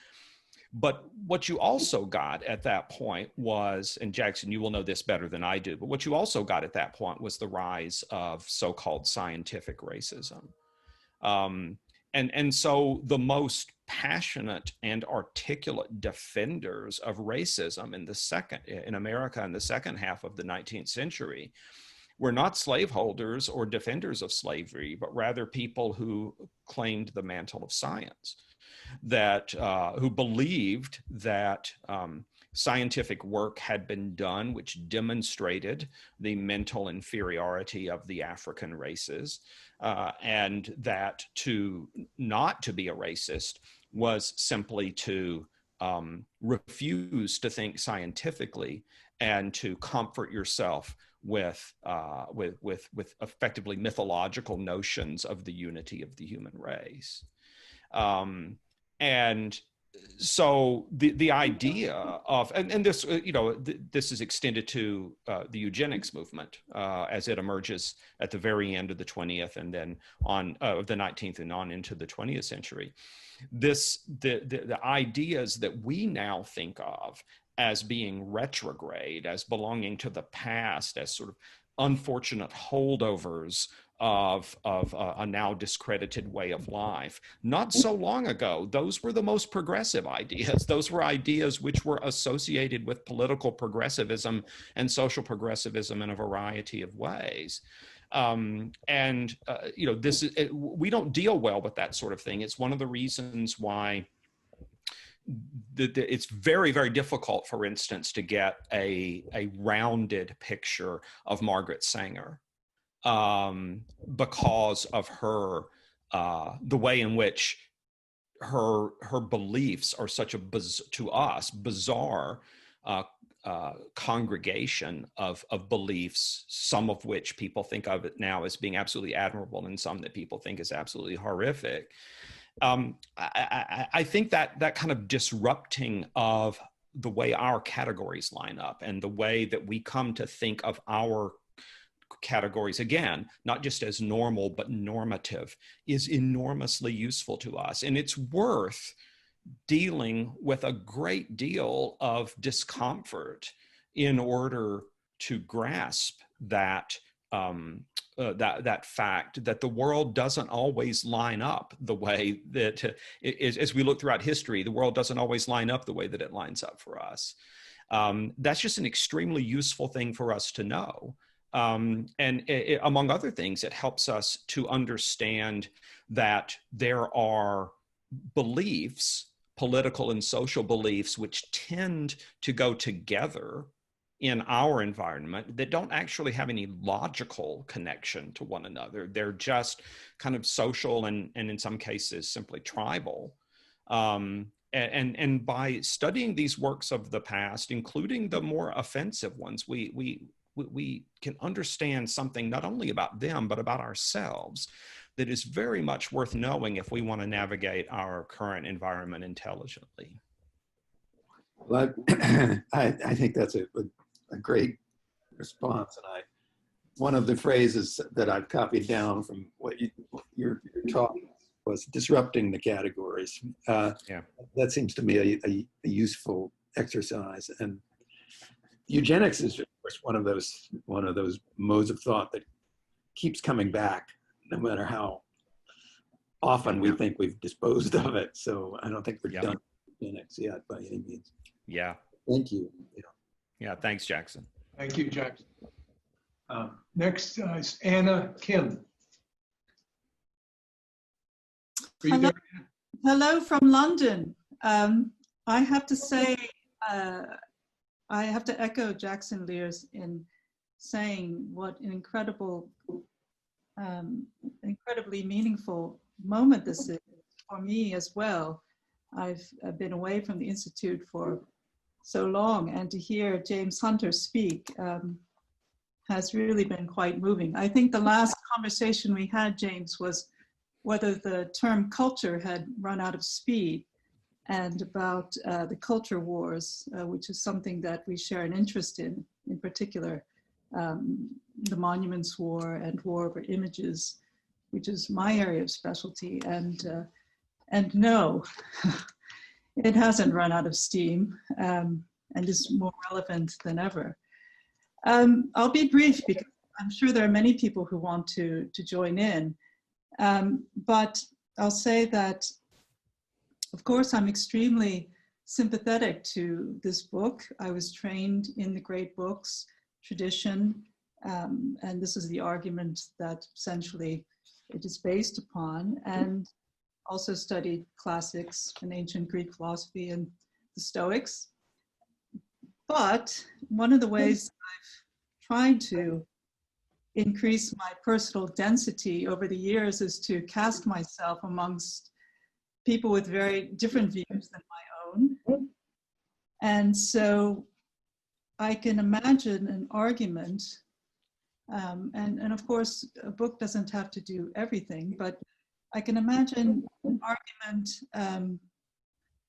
But what you also got at that point was, and Jackson, you will know this better than I do, but what you also got at that point was the rise of so-called scientific racism. And so the most passionate and articulate defenders of racism in America in the second half of the 19th century were not slaveholders or defenders of slavery, but rather people who claimed the mantle of science, who believed that scientific work had been done which demonstrated the mental inferiority of the African races, and that not to be a racist was simply to refuse to think scientifically and to comfort yourself with effectively mythological notions of the unity of the human race. And so the idea of, and this, this is extended to the eugenics movement as it emerges at the very end of the 20th and then on of the 19th and on into the 20th century. The ideas that we now think of as being retrograde, as belonging to the past, as sort of unfortunate holdovers of a now discredited way of life. Not so long ago, those were the most progressive ideas. Those were ideas which were associated with political progressivism and social progressivism in a variety of ways. This is, we don't deal well with that sort of thing. It's one of the reasons why it's very, very difficult, for instance, to get a rounded picture of Margaret Sanger because of her, the way in which her beliefs are such a, to us, bizarre congregation of beliefs, some of which people think of it now as being absolutely admirable and some that people think is absolutely horrific. I think that kind of disrupting of the way our categories line up and the way that we come to think of our categories, again, not just as normal, but normative, is enormously useful to us. And it's worth dealing with a great deal of discomfort in order to grasp that that fact that the world doesn't always line up the way that, as we look throughout history, the world doesn't always line up the way that it lines up for us. That's just an extremely useful thing for us to know. And among other things, it helps us to understand that there are beliefs, political and social beliefs, which tend to go together in our environment that don't actually have any logical connection to one another. They're just kind of social and in some cases simply tribal. And by studying these works of the past, including the more offensive ones, we can understand something not only about them, but about ourselves that is very much worth knowing if we want to navigate our current environment intelligently. Well, I think that's a great response. And one of the phrases that I've copied down from what you're talking was disrupting the categories. Yeah. That seems to me a useful exercise. And eugenics is, of course, one of those modes of thought that keeps coming back, no matter how often we think we've disposed of it. So I don't think we're done with eugenics yet by any means. Yeah. Thank you. Yeah. Thanks, Jackson. Thank you, Jackson. Next is Anna Kim. Are you there? Hello from London. I have to say, I have to echo Jackson Lear's in saying what an incredibly meaningful moment this is for me as well. I've been away from the Institute for so long, and to hear James Hunter speak has really been quite moving. I think the last conversation we had, James, was whether the term culture had run out of speed, and about the culture wars, which is something that we share an interest in particular, the Monuments War and War over Images, which is my area of specialty. And no, it hasn't run out of steam, and is more relevant than ever. I'll be brief because I'm sure there are many people who want to join in. But I'll say that, of course, I'm extremely sympathetic to this book. I was trained in the great books tradition, and this is the argument that essentially it is based upon, and also studied classics and ancient Greek philosophy and the Stoics. But one of the ways I've tried to increase my personal density over the years is to cast myself amongst people with very different views than my own. And so I can imagine an argument And of course, a book doesn't have to do everything, but I can imagine an argument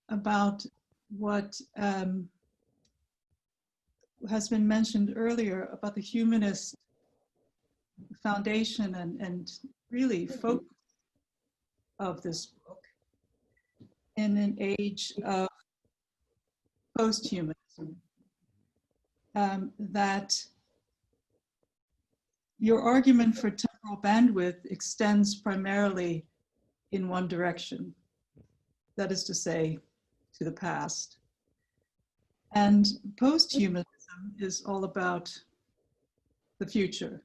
about what has been mentioned earlier about the humanist foundation and really focus of this book in an age of post-humanism. That your argument for temporal bandwidth extends primarily in one direction, that is to say, to the past. And post-humanism is all about the future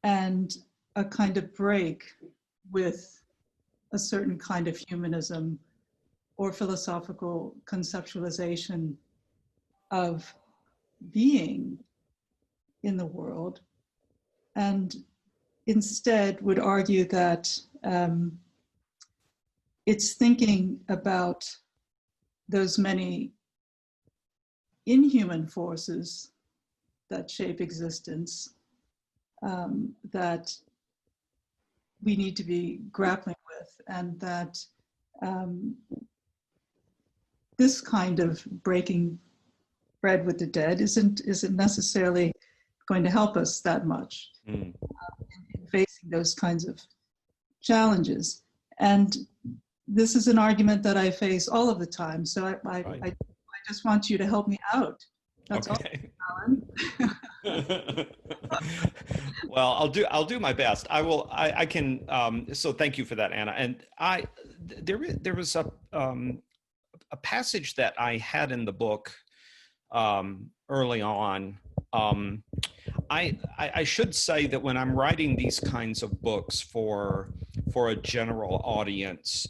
and a kind of break with a certain kind of humanism or philosophical conceptualization of being in the world, and instead would argue that it's thinking about those many inhuman forces that shape existence that we need to be grappling with, and that this kind of breaking bread with the dead isn't necessarily going to help us that much in facing those kinds of challenges. And this is an argument that I face all of the time. So I just want you to help me out. That's Okay. all, Alan. Well, I'll do my best. I can. So thank you for that, Anna. And there was a passage that I had in the book early on. I should say that when I'm writing these kinds of books for a general audience,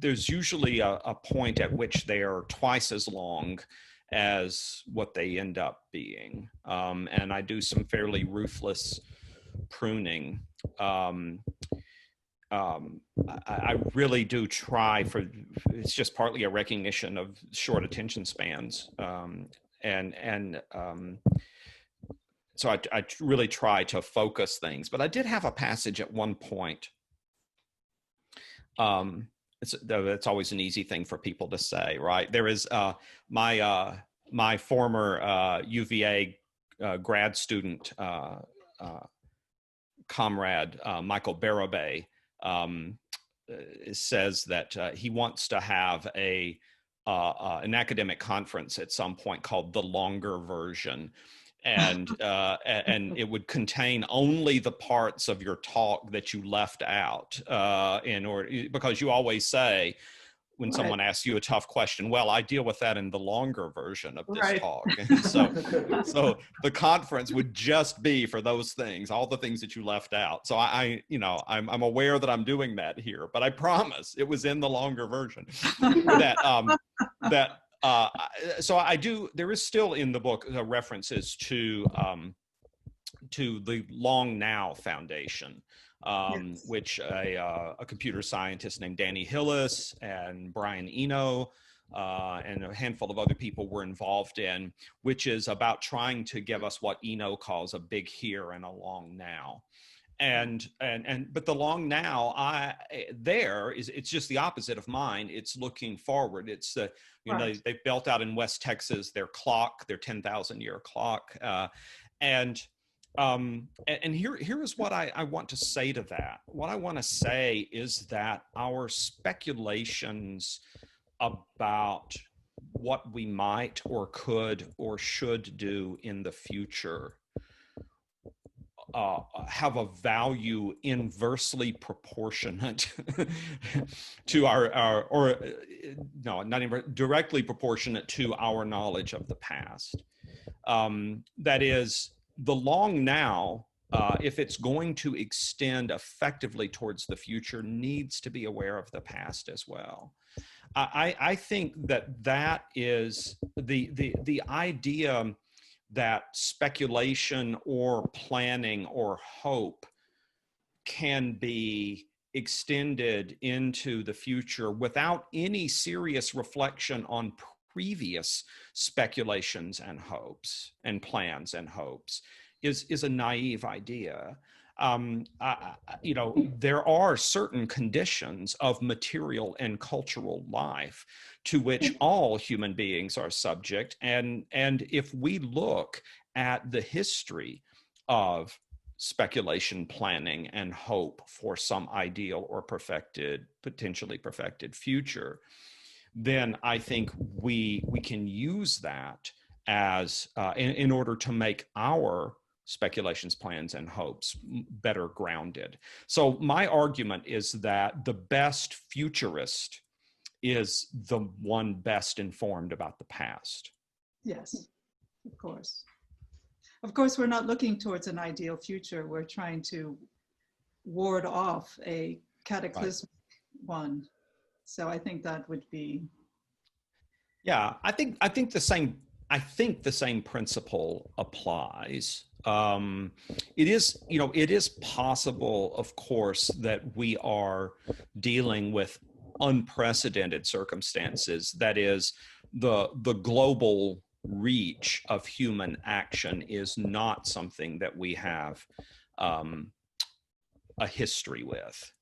there's usually a point at which they are twice as long as what they end up being. And I do some fairly ruthless pruning. I really do try it's just partly a recognition of short attention spans. So I really try to focus things, but I did have a passage at one point. It's always an easy thing for people to say, right? There is my former UVA grad student comrade, Michael Barabay, says that he wants to have an academic conference at some point called the longer version. And it would contain only the parts of your talk that you left out because you always say, when someone asks you a tough question, well, I deal with that in the longer version of this talk. And so the conference would just be for those things, all the things that you left out. So I'm aware that I'm doing that here, but I promise it was in the longer version. So I do, there is still in the book references to the Long Now Foundation. Which a computer scientist named Danny Hillis and Brian Eno and a handful of other people were involved in, which is about trying to give us what Eno calls a big here and a long now. But the long now it's just the opposite of mine. It's looking forward. It's they built out in West Texas their 10,000 year clock, and here is what I want to say to that. What I want to say is that our speculations about what we might or could or should do in the future have a value inversely proportionate to directly proportionate to our knowledge of the past. That is, the long now, if it's going to extend effectively towards the future, needs to be aware of the past as well. I think that is the idea that speculation or planning or hope can be extended into the future without any serious reflection on previous speculations and hopes and plans and hopes is a naive idea. There are certain conditions of material and cultural life to which all human beings are subject. And if we look at the history of speculation, planning, and hope for some ideal or potentially perfected future, then I think we can use that as in order to make our speculations, plans, and hopes better grounded. So my argument is that the best futurist is the one best informed about the past. Yes, of course. Of course, we're not looking towards an ideal future. We're trying to ward off a cataclysmic one. So I think that would be. Yeah, I think the same principle applies. It is possible, of course, that we are dealing with unprecedented circumstances. That is, the global reach of human action is not something that we have a history with.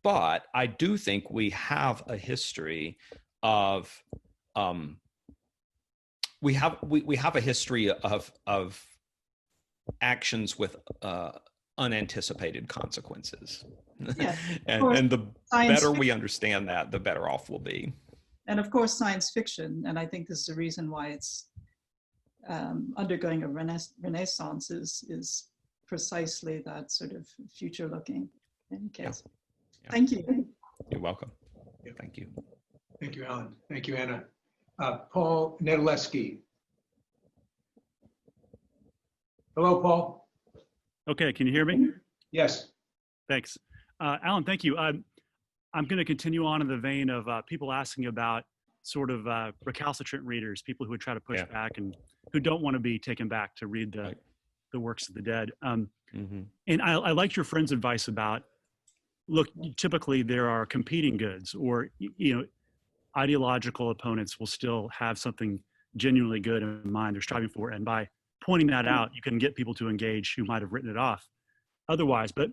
But I do think we have a history of we have a history of actions with unanticipated consequences. Yeah, and the better we fiction. understand that, the better off we'll be. And of course, science fiction, and I think this is the reason why it's undergoing a renaissance is precisely that sort of future looking. In any case, Yeah. Thank you. You're welcome. Yeah. Thank you. Thank you, Alan. Thank you, Anna. Paul Nedleski. Hello, Paul. Okay, can you hear me? Yes. Thanks. Alan, thank you. I'm going to continue on in the vein of people asking about sort of recalcitrant readers, people who would try to push back and who don't want to be taken back to read the works of the dead. And I liked your friend's advice about, look, typically there are competing goods, or, ideological opponents will still have something genuinely good in mind they're striving for. And by pointing that out, you can get people to engage who might have written it off otherwise. But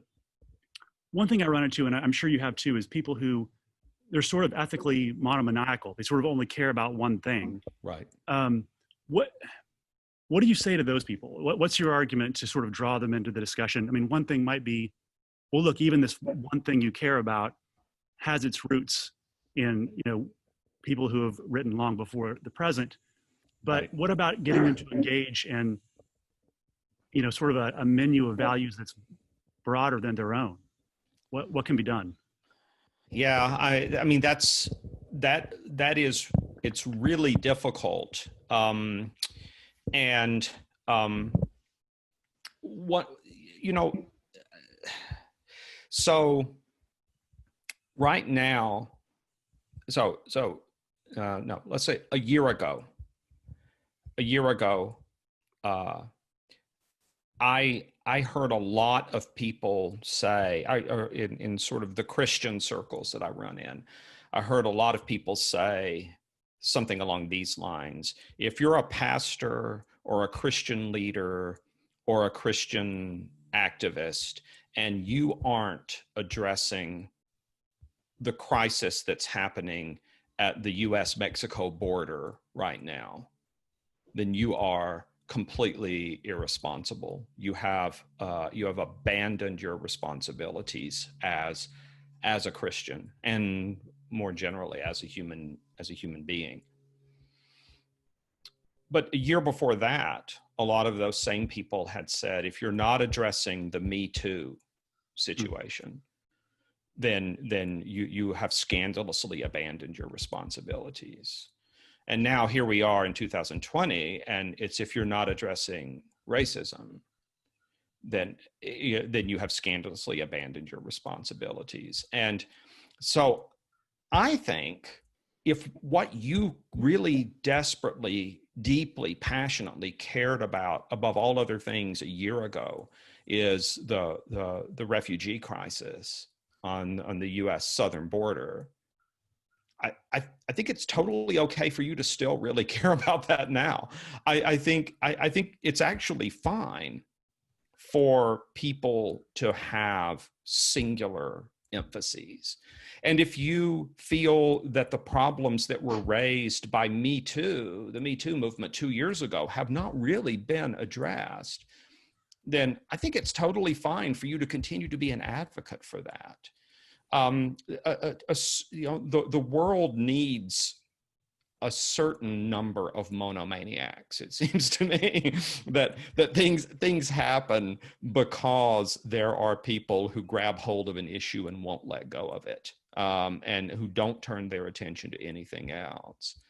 one thing I run into, and I'm sure you have too, is people who they're sort of ethically monomaniacal. They sort of only care about one thing. Right. What do you say to those people? What's your argument to sort of draw them into the discussion? I mean, one thing might be, well, look, even this one thing you care about has its roots in, people who have written long before the present. But what about getting them to engage in, sort of a menu of values that's broader than their own? What can be done? Yeah, I mean it's really difficult. So right now, let's say a year ago, I heard a lot of people say, in sort of the Christian circles that I run in, I heard a lot of people say something along these lines. If you're a pastor or a Christian leader or a Christian activist and you aren't addressing the crisis that's happening at the US-Mexico border right now, then you are completely irresponsible. You have abandoned your responsibilities as a Christian and more generally as a human being. But a year before that, a lot of those same people had said, if you're not addressing the Me Too situation, then you have scandalously abandoned your responsibilities. And now here we are in 2020, and it's, if you're not addressing racism, then you have scandalously abandoned your responsibilities. And so I think if what you really desperately, deeply, passionately cared about above all other things a year ago is the refugee crisis on the US southern border, I think it's totally okay for you to still really care about that now. I think it's actually fine for people to have singular emphases. And if you feel that the problems that were raised by Me Too, the Me Too movement 2 years ago, have not really been addressed, then I think it's totally fine for you to continue to be an advocate for that. The world needs a certain number of monomaniacs. It seems to me that things happen because there are people who grab hold of an issue and won't let go of it, and who don't turn their attention to anything else.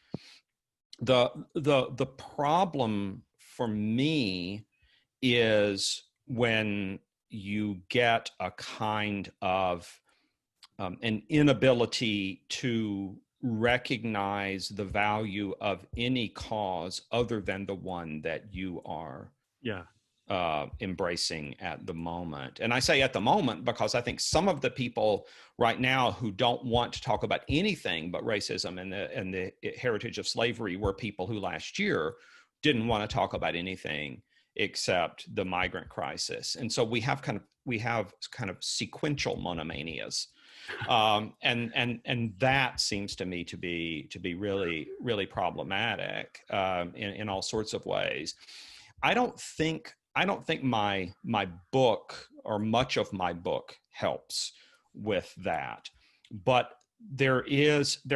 The problem for me is when you get a kind of an inability to recognize the value of any cause other than the one that you are embracing at the moment. And I say at the moment because I think some of the people right now who don't want to talk about anything but racism and the heritage of slavery were people who last year didn't want to talk about anything except the migrant crisis. And so we have kind of sequential monomanias. And that seems to me to be really, really problematic in all sorts of ways. I don't think my book or much of my book helps with that, but there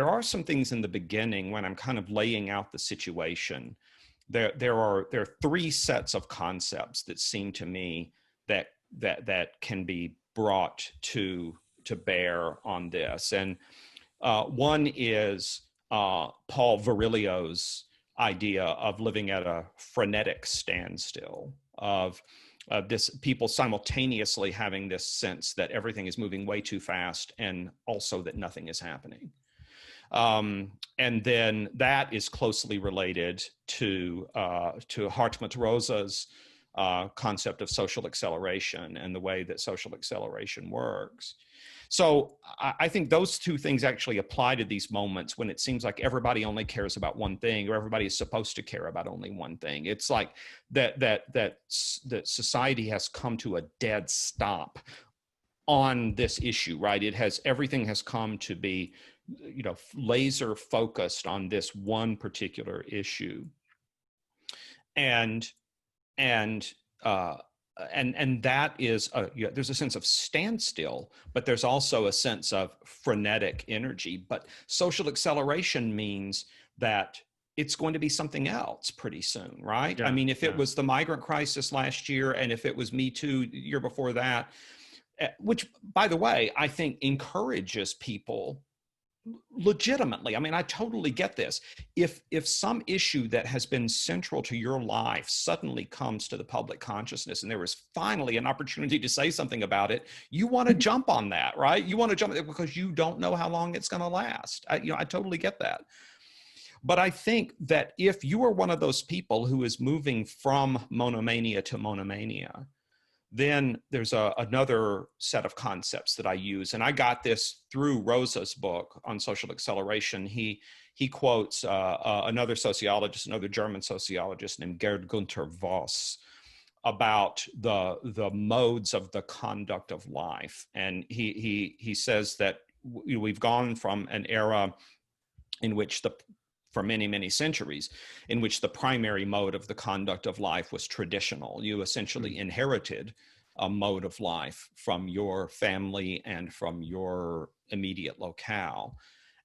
are some things in the beginning when I'm kind of laying out the situation. There are 3 sets of concepts that seem to me that can be brought to bear on this. And one is Paul Virilio's idea of living at a frenetic standstill, of this people simultaneously having this sense that everything is moving way too fast and also that nothing is happening. And then that is closely related to Hartmut-Rosa's concept of social acceleration and the way that social acceleration works. So I think those 2 things actually apply to these moments when it seems like everybody only cares about one thing, or everybody is supposed to care about only one thing. It's like that society has come to a dead stop on this issue, right? Everything has come to be, laser focused on this one particular issue. And that is there's a sense of standstill, but there's also a sense of frenetic energy. But social acceleration means that it's going to be something else pretty soon, right? I mean, if it was the migrant crisis last year, and if it was Me Too the year before that, which, by the way, I think encourages people legitimately. I mean, I totally get this. If some issue that has been central to your life suddenly comes to the public consciousness and there is finally an opportunity to say something about it, you want to jump on that, right? You want to jump on it because you don't know how long it's going to last. I totally get that. But I think that if you are one of those people who is moving from monomania to monomania, then there's another set of concepts that I use. And I got this through Rosa's book on social acceleration. He quotes another sociologist, another German sociologist named Gerd Günther Voss, about the modes of the conduct of life. And he says that we've gone from an era in which for many, many centuries, in which the primary mode of the conduct of life was traditional. You essentially inherited a mode of life from your family and from your immediate locale.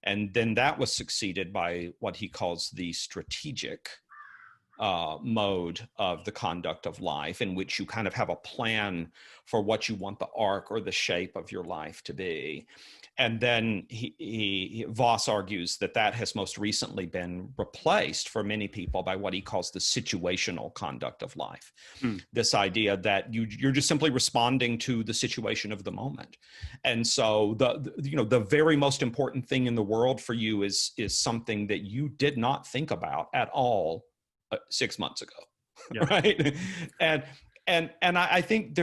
And then that was succeeded by what he calls the strategic mode of the conduct of life, in which you kind of have a plan for what you want the arc or the shape of your life to be. And then Voss argues that has most recently been replaced for many people by what he calls the situational conduct of life. This idea that you're just simply responding to the situation of the moment. And so the very most important thing in the world for you is something that you did not think about at all 6 months ago, right? I think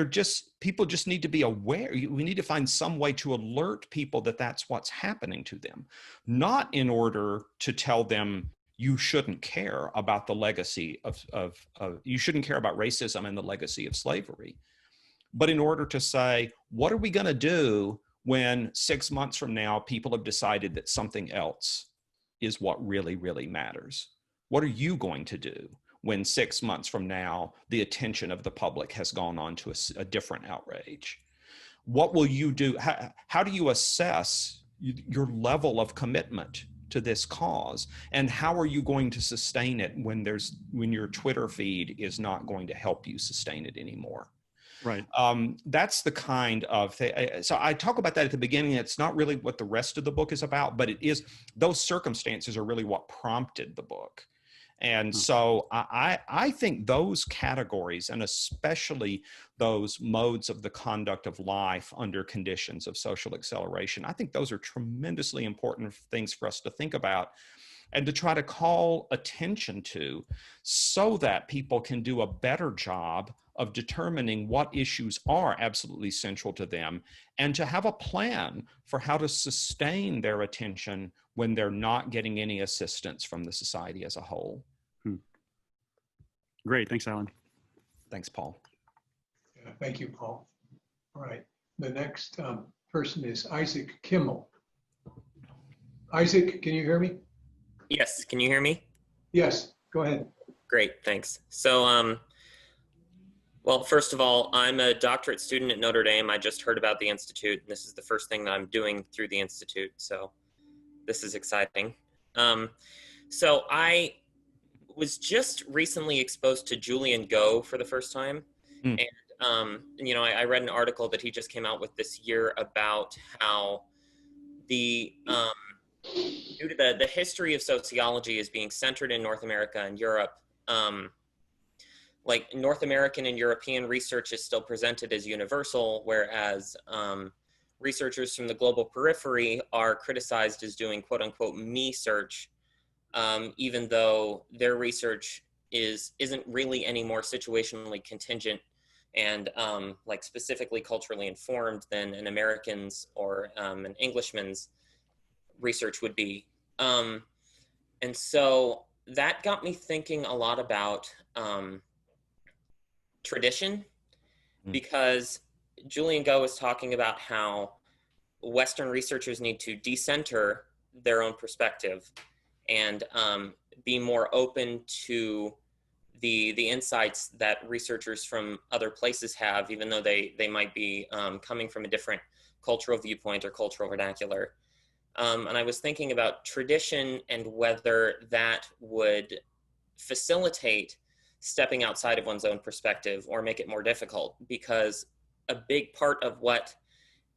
people just need to be aware. We need to find some way to alert people that that's what's happening to them, not in order to tell them you shouldn't care about the legacy of you shouldn't care about racism and the legacy of slavery, but in order to say, what are we going to do when 6 months from now people have decided that something else is what really, really matters? What are you going to do when 6 months from now the attention of the public has gone on to a different outrage? What will you do? How do you assess your level of commitment to this cause, and how are you going to sustain it when your Twitter feed is not going to help you sustain it anymore? Right. That's the kind of thing. So I talk about that at the beginning. It's not really what the rest of the book is about, but it is, those circumstances are really what prompted the book. And so I think those categories, and especially those modes of the conduct of life under conditions of social acceleration, I think those are tremendously important things for us to think about and to try to call attention to, so that people can do a better job of determining what issues are absolutely central to them, and to have a plan for how to sustain their attention when they're not getting any assistance from the society as a whole. Great. Thanks, Alan. Thanks, Paul. Yeah, thank you, Paul. All right. The next person is Isaac Kimmel. Isaac, can you hear me? Yes, can you hear me? Yes, go ahead. Great, thanks. So, well, first of all, I'm a doctorate student at Notre Dame. I just heard about the Institute, and this is the first thing that I'm doing through the Institute, so this is exciting. So I was just recently exposed to Julian Go for the first time. And, you know, I read an article that he just came out with this year about how due to the history of sociology is being centered in North America and Europe, like North American and European research is still presented as universal, whereas researchers from the global periphery are criticized as doing quote unquote me search, even though their research isn't really any more situationally contingent and like specifically culturally informed than an American's or an Englishman's research would be. And so that got me thinking a lot about tradition, because Julian Go was talking about how Western researchers need to decenter their own perspective and be more open to the insights that researchers from other places have, even though they might be coming from a different cultural viewpoint or cultural vernacular. And I was thinking about tradition and whether that would facilitate stepping outside of one's own perspective or make it more difficult, because a big part of what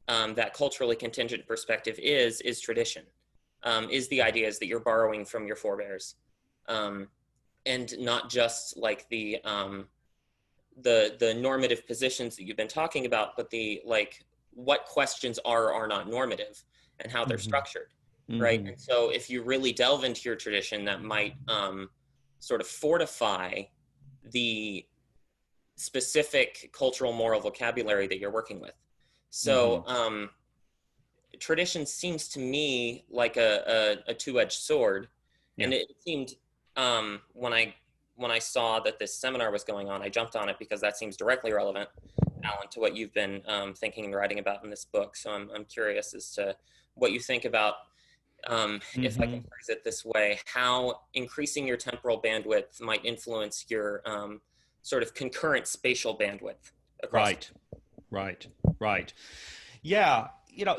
that culturally contingent perspective is tradition, is the ideas that you're borrowing from your forebears, and not just like the normative positions that you've been talking about, but the like what questions are or are not normative and how they're structured, right? And so if you really delve into your tradition, that might sort of fortify the specific cultural moral vocabulary that you're working with. So tradition seems to me like a two-edged sword. Yeah. And it seemed when I saw that this seminar was going on, I jumped on it because that seems directly relevant, Alan, to what you've been thinking and writing about in this book. So I'm curious as to what you think about, if I can phrase it this way, how increasing your temporal bandwidth might influence your sort of concurrent spatial bandwidth across. Right. Yeah, you know,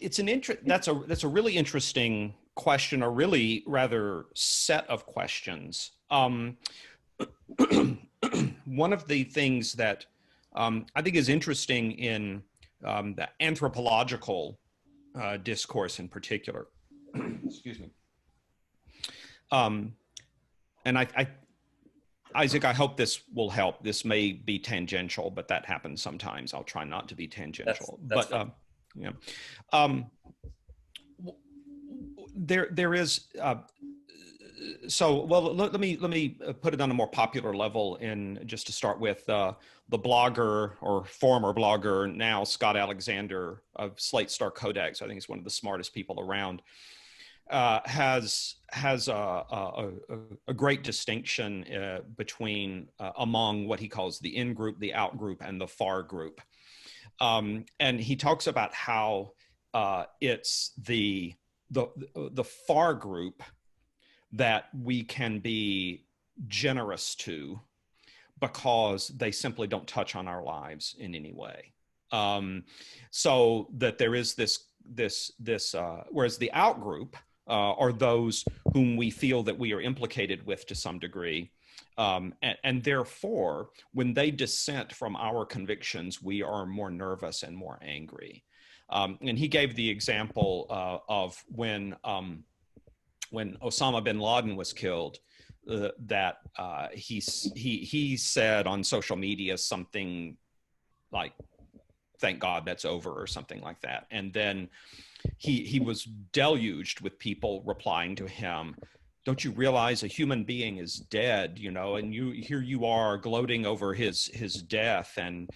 that's a really interesting question, a really rather set of questions. One of the things that I think is interesting in the anthropological discourse in particular, excuse me, and Isaac, I hope this will help. This may be tangential, but that happens sometimes. I'll try not to be tangential. That's there is So, well, let me put it on a more popular level. In just to start with, the blogger or former blogger, now Scott Alexander of Slate Star Codex, I think he's one of the smartest people around, has a great distinction between among what he calls the in group, the out group, and the far group, and he talks about how it's the far group that we can be generous to because they simply don't touch on our lives in any way. So that there is this whereas the out group are those whom we feel that we are implicated with to some degree. And therefore, when they dissent from our convictions, we are more nervous and more angry. And he gave the example of when Osama bin Laden was killed, that he said on social media something like, "Thank God that's over," or something like that. And then he was deluged with people replying to him, "Don't you realize a human being is dead, you know, and here you are gloating over his death, and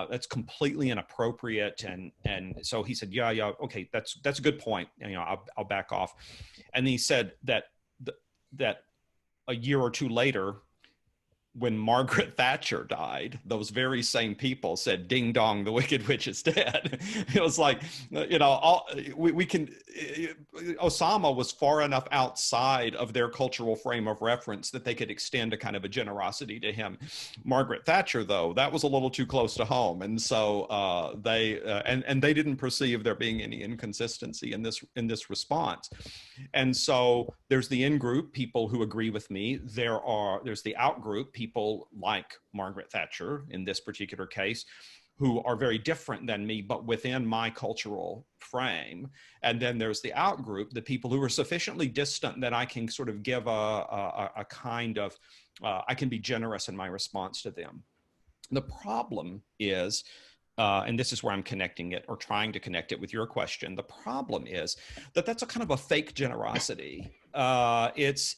that's completely inappropriate." And so he said, yeah, okay, that's a good point. And, you know, I'll back off. And he said that a year or two later, when Margaret Thatcher died, those very same people said, "Ding dong, the Wicked Witch is dead." It was like, you know, we can, Osama was far enough outside of their cultural frame of reference that they could extend a kind of a generosity to him. Margaret Thatcher, though, that was a little too close to home. And so they didn't perceive there being any inconsistency in this response. And so there's the in-group, people who agree with me. There's the out-group, people like Margaret Thatcher in this particular case, who are very different than me, but within my cultural frame. And then there's the out-group, the people who are sufficiently distant that I can sort of give a kind of, I can be generous in my response to them. The problem is, and this is where I'm connecting it or trying to connect it with your question. The problem is that that's a kind of a fake generosity. It's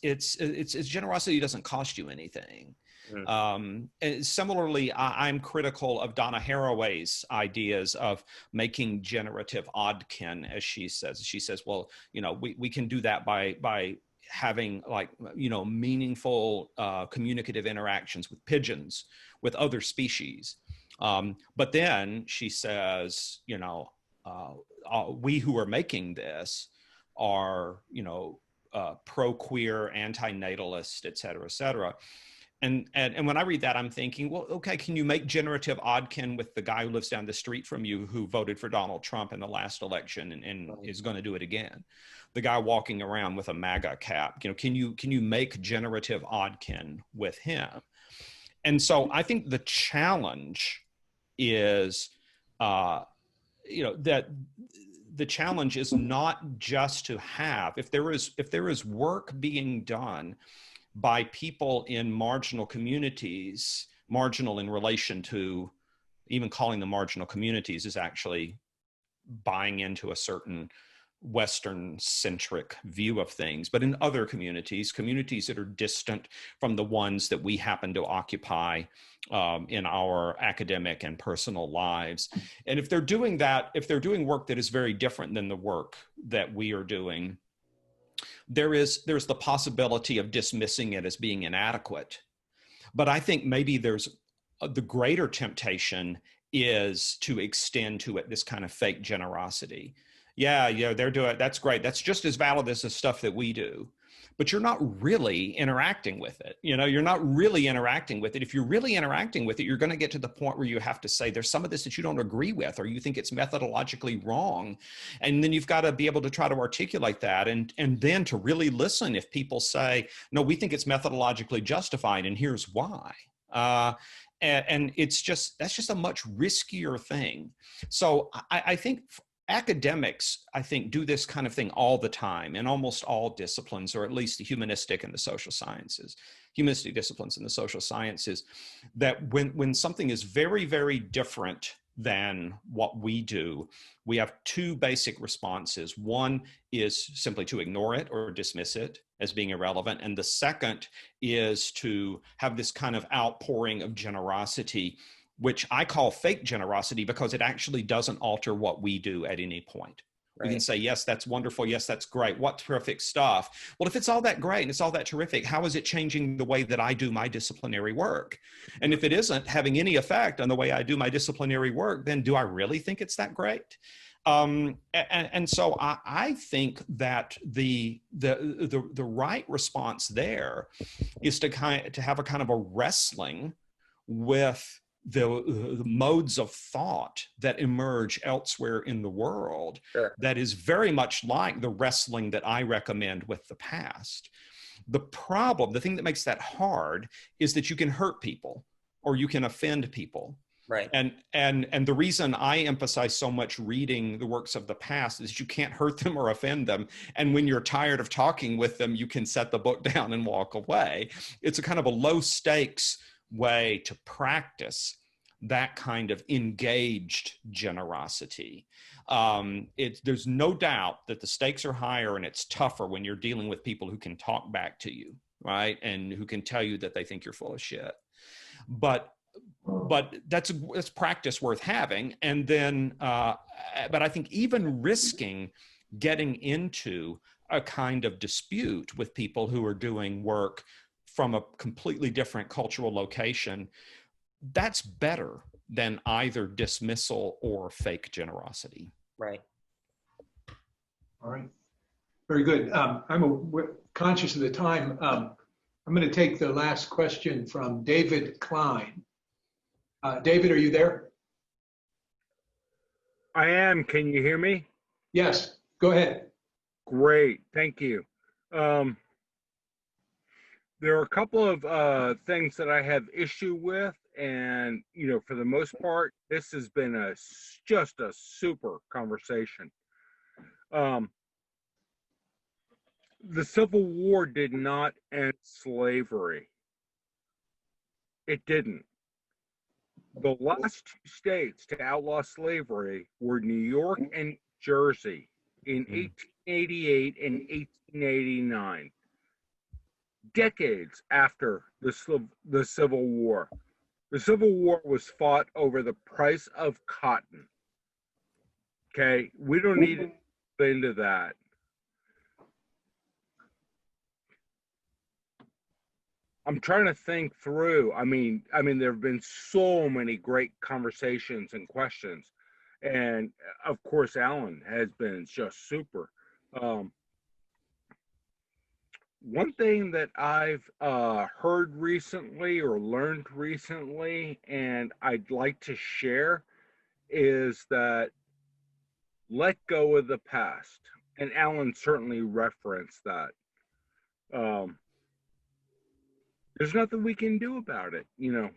generosity doesn't cost you anything. And similarly, I'm critical of Donna Haraway's ideas of making generative oddkin, as she says. She says, well, you know, we can do that by having, like, you know, meaningful communicative interactions with pigeons, with other species. But then she says, you know, we who are making this are, you know, pro-queer, anti-natalist, et cetera, et cetera. And when I read that, I'm thinking, well, okay, can you make generative oddkin with the guy who lives down the street from you who voted for Donald Trump in the last election and is going to do it again? The guy walking around with a MAGA cap, you know, can you make generative oddkin with him? And so I think the challenge is, you know, that the challenge is not just to have, if there is work being done by people in marginal communities, marginal in relation to, even calling them marginal communities is actually buying into a certain Western-centric view of things, but in other communities that are distant from the ones that we happen to occupy in our academic and personal lives. And if they're doing that, if they're doing work that is very different than the work that we are doing, there's the possibility of dismissing it as being inadequate. But I think maybe there's the greater temptation is to extend to it this kind of fake generosity. Yeah, they're doing, that's great. That's just as valid as the stuff that we do. But you're not really interacting with it. You know, you're not really interacting with it. If you're really interacting with it, you're going to get to the point where you have to say, there's some of this that you don't agree with, or you think it's methodologically wrong. And then you've got to be able to try to articulate that. And then to really listen if people say, no, we think it's methodologically justified, and here's why. And it's just, that's just a much riskier thing. So I think academics, I think, do this kind of thing all the time in almost all disciplines, or at least the humanistic and the social sciences, humanistic disciplines and the social sciences, that when something is very, very different than what we do, we have two basic responses. One is simply to ignore it or dismiss it as being irrelevant. And the second is to have this kind of outpouring of generosity, which I call fake generosity, because it actually doesn't alter what we do at any point. We can say, yes, that's wonderful. Yes, that's great. What terrific stuff. Well, if it's all that great and it's all that terrific, how is it changing the way that I do my disciplinary work? And if it isn't having any effect on the way I do my disciplinary work, then do I really think it's that great? And so I think that the right response there is to have a kind of a wrestling with the modes of thought that emerge elsewhere in the world. Sure. That is very much like the wrestling that I recommend with the past. The problem, the thing that makes that hard, is that you can hurt people or you can offend people. Right. And the reason I emphasize so much reading the works of the past is you can't hurt them or offend them. And when you're tired of talking with them, you can set the book down and walk away. It's a kind of a low stakes way to practice that kind of engaged generosity. There's no doubt that the stakes are higher and it's tougher when you're dealing with people who can talk back to you, right? And who can tell you that they think you're full of shit. But that's practice worth having. And then, but I think even risking getting into a kind of dispute with people who are doing work from a completely different cultural location, that's better than either dismissal or fake generosity. Right. All right. Very good. We're conscious of the time. I'm going to take the last question from David Klein. David, are you there? I am. Can you hear me? Yes. Go ahead. Great. Thank you. There are a couple of things that I have issue with, and for the most part, this has been just a super conversation. The Civil War did not end slavery. It didn't. The last two states to outlaw slavery were New York and New Jersey in 1888 and 1889. Decades after the Civil War. The Civil War was fought over the price of cotton. Okay, we don't need to get into that. I'm trying to think through. I mean, there have been so many great conversations and questions, and of course, Alan has been just super. One thing that I've heard recently or learned recently, and I'd like to share, is that let go of the past. And Alan certainly referenced that. There's nothing we can do about it.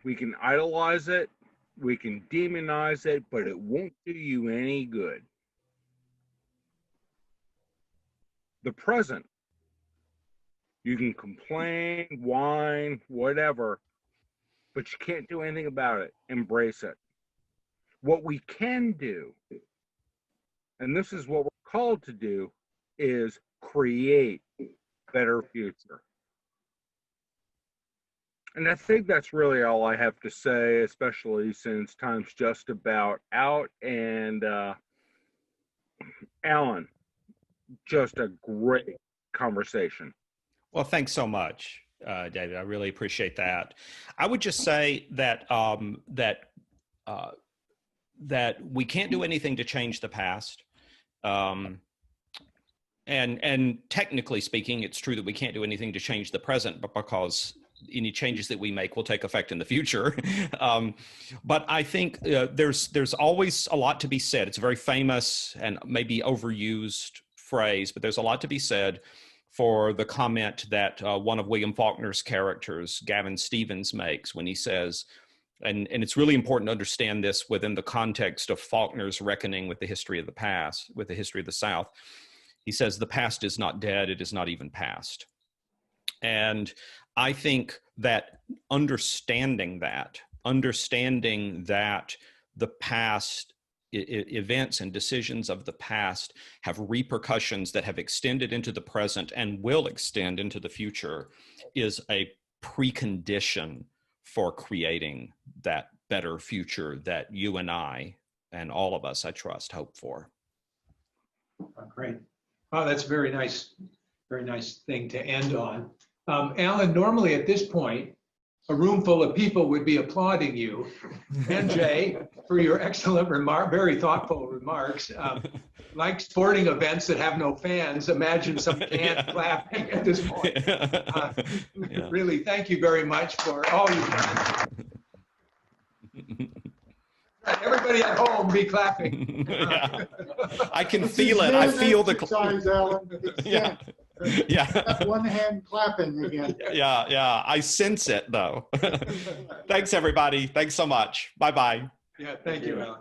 We can idolize it, we can demonize it, but it won't do you any good. The present. You can complain, whine, whatever, but you can't do anything about it. Embrace it. What we can do, and this is what we're called to do, is create a better future. And I think that's really all I have to say, especially since time's just about out. And Alan, just a great conversation. Well, thanks so much, David. I really appreciate that. I would just say that that we can't do anything to change the past. And technically speaking, it's true that we can't do anything to change the present, but because any changes that we make will take effect in the future. But I think there's always a lot to be said. It's a very famous and maybe overused phrase, but there's a lot to be said for the comment that one of William Faulkner's characters, Gavin Stevens, makes when he says, and it's really important to understand this within the context of Faulkner's reckoning with the history of the past, with the history of the South. He says, the past is not dead, it is not even past. And I think that understanding that the past events and decisions of the past have repercussions that have extended into the present and will extend into the future is a precondition for creating that better future that you and I and all of us, I trust, hope for. Oh, great. Oh, that's very nice thing to end on. Alan, normally at this point, a room full of people would be applauding you and Jay for your excellent very thoughtful remarks. Like sporting events that have no fans, imagine some canned clapping at this point. Really, thank you very much for all you've done. Everybody at home be clapping. Yeah. I can feel it. I feel the exercise, Alan. Yeah. Yeah. One hand clapping again. Yeah. I sense it though. Thanks everybody. Thanks so much. Bye-bye. Yeah, thank you, Alan.